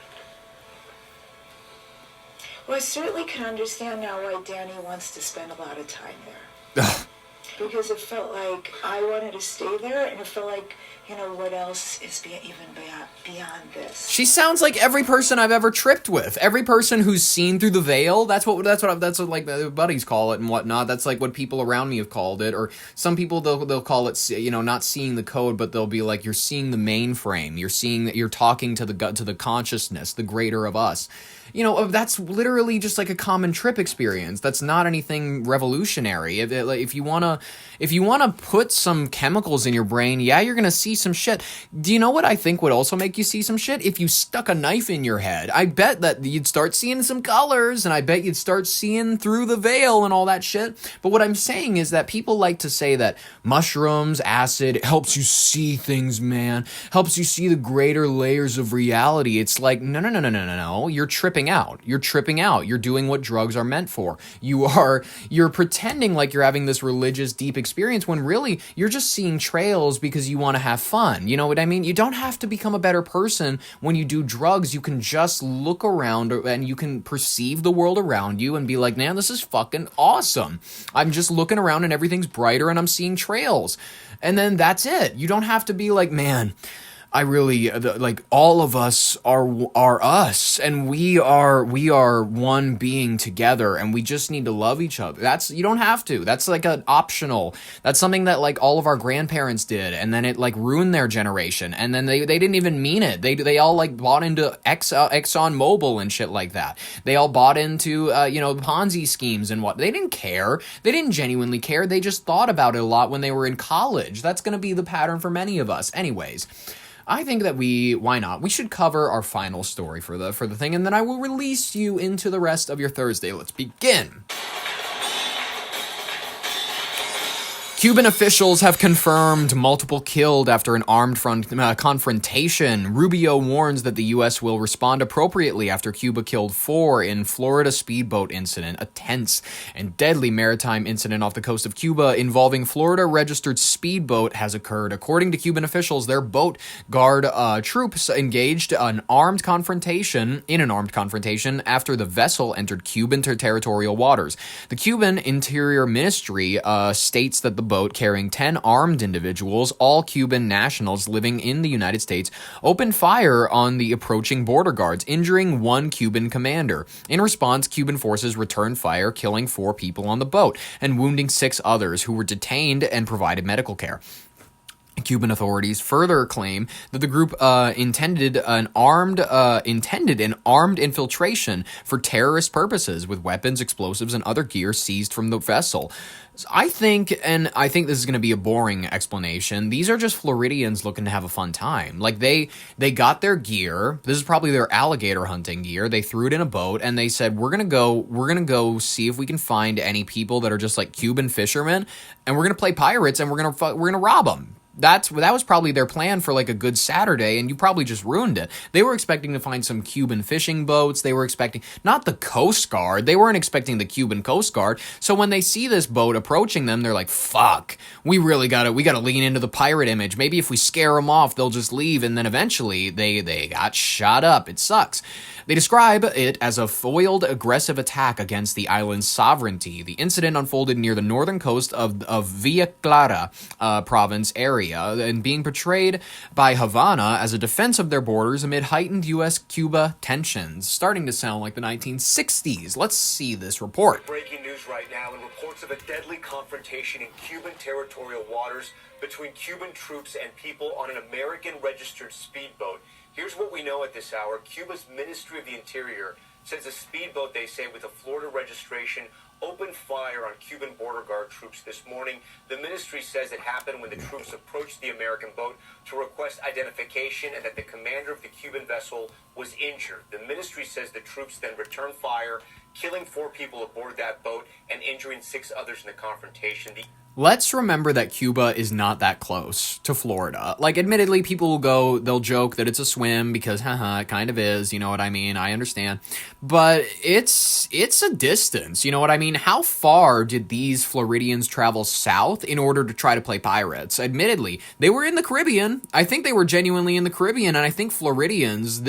Well, I certainly can understand now why Danny wants to spend a lot of time there. Because it felt like I wanted to stay there, and it felt like, you know, what else is even beyond this? She sounds like every person I've ever tripped with. Every person who's seen through the veil. That's what like the buddies call it and whatnot. That's like what people around me have called it. Or some people they'll call it, you know, not seeing the code, but they'll be like, you're seeing the mainframe. You're seeing that you're talking to the consciousness, the greater of us. You know, that's literally just like a common trip experience. That's not anything revolutionary. If you wanna put some chemicals in your brain, yeah, you're gonna see some shit. Do you know what I think would also make you see some shit? If you stuck a knife in your head, I bet that you'd start seeing some colors, and I bet you'd start seeing through the veil and all that shit. But what I'm saying is that people like to say that mushrooms, acid, helps you see things, man. Helps you see the greater layers of reality. It's like, no. You're tripping out. You're doing what drugs are meant for. You're pretending like you're having this religious religious, deep experience when really you're just seeing trails because you want to have fun. You know what I mean? You don't have to become a better person when you do drugs. You can just look around and you can perceive the world around you and be like, man, this is fucking awesome. I'm just looking around and everything's brighter and I'm seeing trails. And then that's it. You don't have to be like, man, I really, like, all of us are us, and we are one being together, and we just need to love each other. You don't have to. That's like an optional. That's something that like all of our grandparents did, and then it like ruined their generation, and then they didn't even mean it. They all like bought into Exxon Mobil and shit like that. They all bought into Ponzi schemes and what. They didn't care. They didn't genuinely care. They just thought about it a lot when they were in college. That's gonna be the pattern for many of us, anyways. I think that why not? We should cover our final story for the thing, and then I will release you into the rest of your Thursday. Let's begin. Cuban officials have confirmed multiple killed after an armed confrontation. Rubio warns that the U.S. will respond appropriately after Cuba killed 4 in Florida Speedboat incident, a tense and deadly maritime incident off the coast of Cuba involving Florida-registered Speedboat has occurred. According to Cuban officials, their boat guard troops engaged in an armed confrontation after the vessel entered Cuban territorial waters. The Cuban Interior Ministry states that the boat carrying 10 armed individuals, all Cuban nationals living in the United States, opened fire on the approaching border guards, injuring 1 Cuban commander. In response, Cuban forces returned fire, killing 4 people on the boat and wounding 6 others who were detained and provided medical care. Cuban authorities further claim that the group intended an armed infiltration for terrorist purposes with weapons, explosives, and other gear seized from the vessel. I think this is going to be a boring explanation. These are just Floridians looking to have a fun time. Like they got their gear. This is probably their alligator hunting gear. They threw it in a boat and they said, we're going to go see if we can find any people that are just like Cuban fishermen, and we're going to play pirates and we're going to rob them. That was probably their plan for like a good Saturday, and you probably just ruined it. They were expecting to find some Cuban fishing boats. They were expecting, not the Coast Guard. They weren't expecting the Cuban Coast Guard. So when they see this boat approaching them, they're like, fuck, we gotta lean into the pirate image. Maybe if we scare them off, they'll just leave. And then eventually they got shot up. It sucks. They describe it as a foiled aggressive attack against the island's sovereignty. The incident unfolded near the northern coast of Villa Clara province area, and being portrayed by Havana as a defense of their borders amid heightened U.S.-Cuba tensions. Starting to sound like the 1960s. Let's see this report. Breaking news right now, and reports of a deadly confrontation in Cuban territorial waters between Cuban troops and people on an American-registered speedboat. Here's what we know at this hour. Cuba's Ministry of the Interior says a speedboat, they say, with a Florida registration opened fire on Cuban border guard troops this morning. The ministry says it happened when the troops approached the American boat to request identification and that the commander of the Cuban vessel was injured. The ministry says the troops then returned fire, killing 4 people aboard that boat and injuring 6 others in the confrontation. Let's remember that Cuba is not that close to Florida. Like, admittedly, people will they'll joke that it's a swim because, it kind of is, you know what I mean? I understand. But it's a distance, you know what I mean? How far did these Floridians travel south in order to try to play pirates? Admittedly, they were in the Caribbean. I think they were genuinely in the Caribbean, and I think Floridians,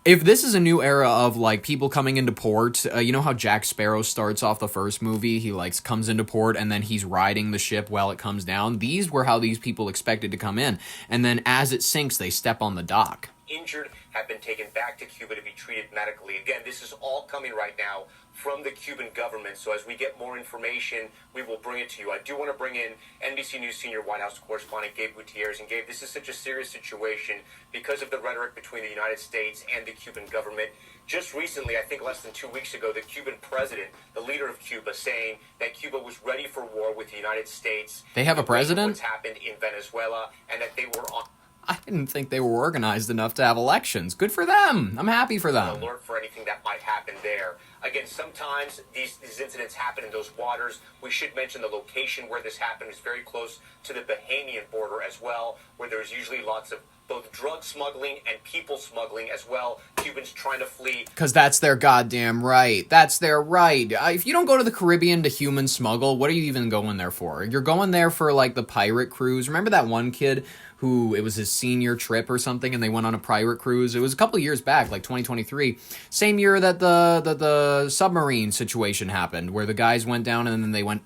if this is a new era of, like, people coming into port, you know how Jack Sparrow starts off the first movie? He, like, comes into port, and then he's riding the ship while it comes down. These were how these people expected to come in. And then as it sinks, they step on the dock. Injured have been taken back to Cuba to be treated medically. Again, this is all coming right now from the Cuban government. So as we get more information, we will bring it to you. I do want to bring in NBC News senior White House correspondent Gabe Gutierrez. And Gabe, this is such a serious situation because of the rhetoric between the United States and the Cuban government. Just recently, I think less than 2 weeks ago, the Cuban president, the leader of Cuba, saying that Cuba was ready for war with the United States. They have a president? What's happened in Venezuela, and that they were on... I didn't think they were organized enough to have elections. Good for them. I'm happy for them. Alert for anything that might happen there. Again, sometimes these incidents happen in those waters. We should mention the location where this happened is very close to the Bahamian border as well, where there's usually lots of both drug smuggling and people smuggling as well. Cubans trying to flee. Because that's their goddamn right. That's their right. If you don't go to the Caribbean to human smuggle, what are you even going there for? You're going there for, like, the pirate cruise. Remember that one kid who, it was his senior trip or something, and they went on a pirate cruise? It was a couple years back, like 2023. Same year that the submarine situation happened, where the guys went down and then they went,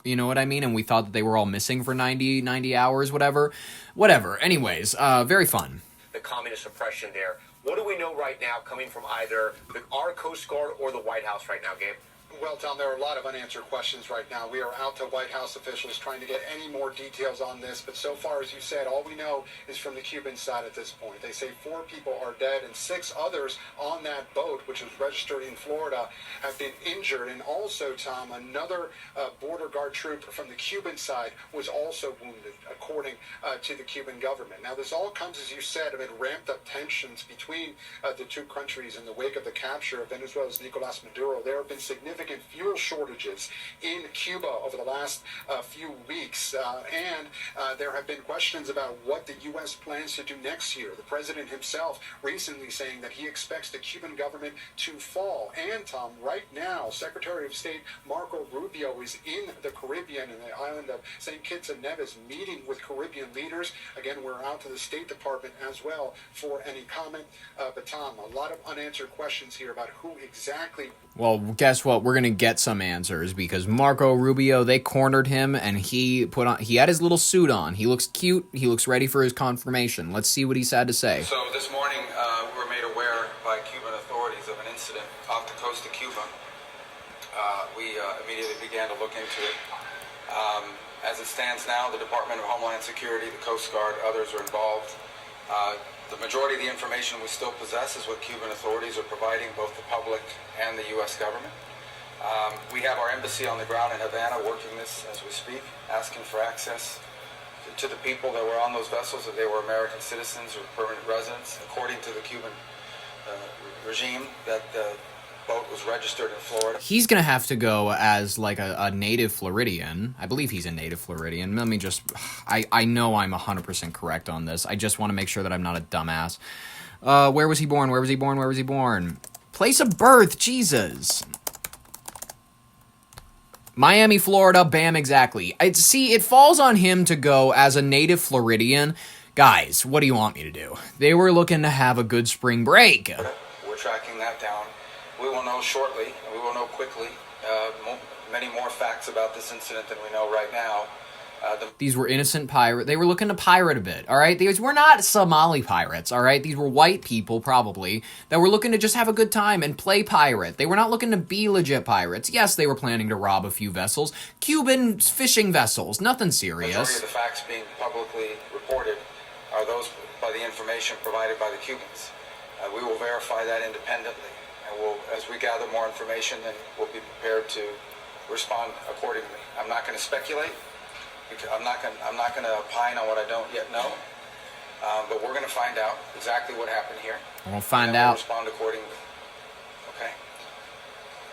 you know what I mean? And we thought that they were all missing for 90 hours, whatever. Anyways, very fun. The communist oppression there. What do we know right now coming from either our Coast Guard or the White House right now, Gabe? Well, Tom, there are a lot of unanswered questions right now. We are out to White House officials trying to get any more details on this, but so far, as you said, all we know is from the Cuban side at this point. They say 4 people are dead and 6 others on that boat, which was registered in Florida, have been injured. And also, Tom, another border guard troop from the Cuban side was also wounded, according to the Cuban government. Now, this all comes, as you said, amid ramped up tensions between the two countries in the wake of the capture of Venezuela's Nicolas Maduro. There have been significant fuel shortages in Cuba over the last few weeks, and there have been questions about what the U.S. plans to do next year. The president himself recently saying that he expects the Cuban government to fall. And, Tom, right now, Secretary of State Marco Rubio is in the Caribbean, in the island of St. Kitts and Nevis, meeting with Caribbean leaders. Again, we're out to the State Department as well for any comment. But, Tom, a lot of unanswered questions here about who exactly... Well, guess what? We're going to get some answers, because Marco Rubio, they cornered him, and he had his little suit on. He looks cute. He looks ready for his confirmation. Let's see what he's had to say. So this morning, we were made aware by Cuban authorities of an incident off the coast of Cuba. We immediately began to look into it. As it stands now, the Department of Homeland Security, the Coast Guard, others are involved. The majority of the information we still possess is what Cuban authorities are providing both the public and the U.S. government. We have our embassy on the ground in Havana working this as we speak, asking for access to the people that were on those vessels, if they were American citizens or permanent residents. According to the Cuban regime, that the boat was registered in Florida. He's going to have to go as like a native Floridian. I believe he's a native Floridian. Let me just... I know I'm 100% correct on this. I just want to make sure that I'm not a dumbass. Where was he born? Where was he born? Where was he born? Place of birth, Jesus. Miami, Florida, bam, exactly. It falls on him to go as a native Floridian. Guys, what do you want me to do? They were looking to have a good spring break. We're tracking that down. We will know shortly, and we will know quickly, many more facts about this incident than we know right now. These were innocent pirates. They were looking to pirate a bit, all right? These were not Somali pirates, all right? These were white people, probably, that were looking to just have a good time and play pirate. They were not looking to be legit pirates. Yes, they were planning to rob a few vessels. Cuban fishing vessels, nothing serious. The majority of the facts being publicly reported are those by the information provided by the Cubans. We will verify that independently. And as we gather more information, then we'll be prepared to respond accordingly. I'm not going to speculate, because I'm not going to opine on what I don't yet know. But we're going to find out exactly what happened here. We'll find and out. We'll respond accordingly. Okay.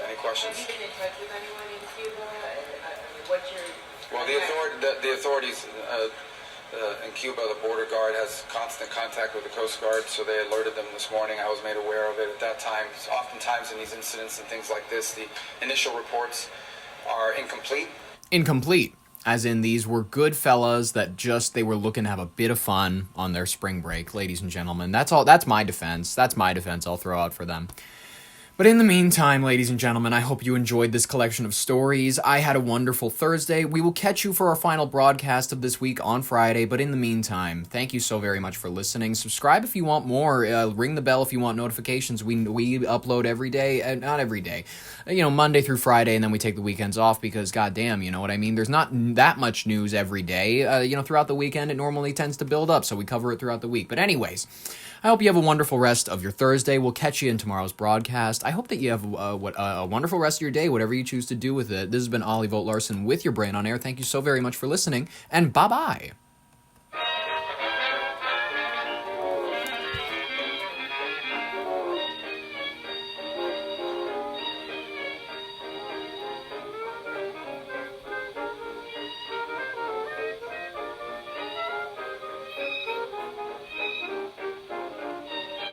Any questions? Have you been in touch with anyone in Cuba? What's your... Well, the authorities in Cuba, the border guard has constant contact with the Coast Guard, so they alerted them this morning. I was made aware of it at that time. Oftentimes in these incidents and things like this, the initial reports are incomplete. Incomplete. As in, these were good fellas that they were looking to have a bit of fun on their spring break, ladies and gentlemen. That's all. That's my defense. That's my defense I'll throw out for them. But in the meantime, ladies and gentlemen, I hope you enjoyed this collection of stories. I had a wonderful Thursday. We will catch you for our final broadcast of this week on Friday. But in the meantime, thank you so very much for listening. Subscribe if you want more. Ring the bell if you want notifications. We upload every day. Not every day. Monday through Friday, and then we take the weekends off because, goddamn, you know what I mean? There's not that much news every day. Throughout the weekend, it normally tends to build up, so we cover it throughout the week. But anyways, I hope you have a wonderful rest of your Thursday. We'll catch you in tomorrow's broadcast. I hope that you have a wonderful rest of your day, whatever you choose to do with it. This has been YBOA Larson with your Brain on Air. Thank you so very much for listening, and bye-bye.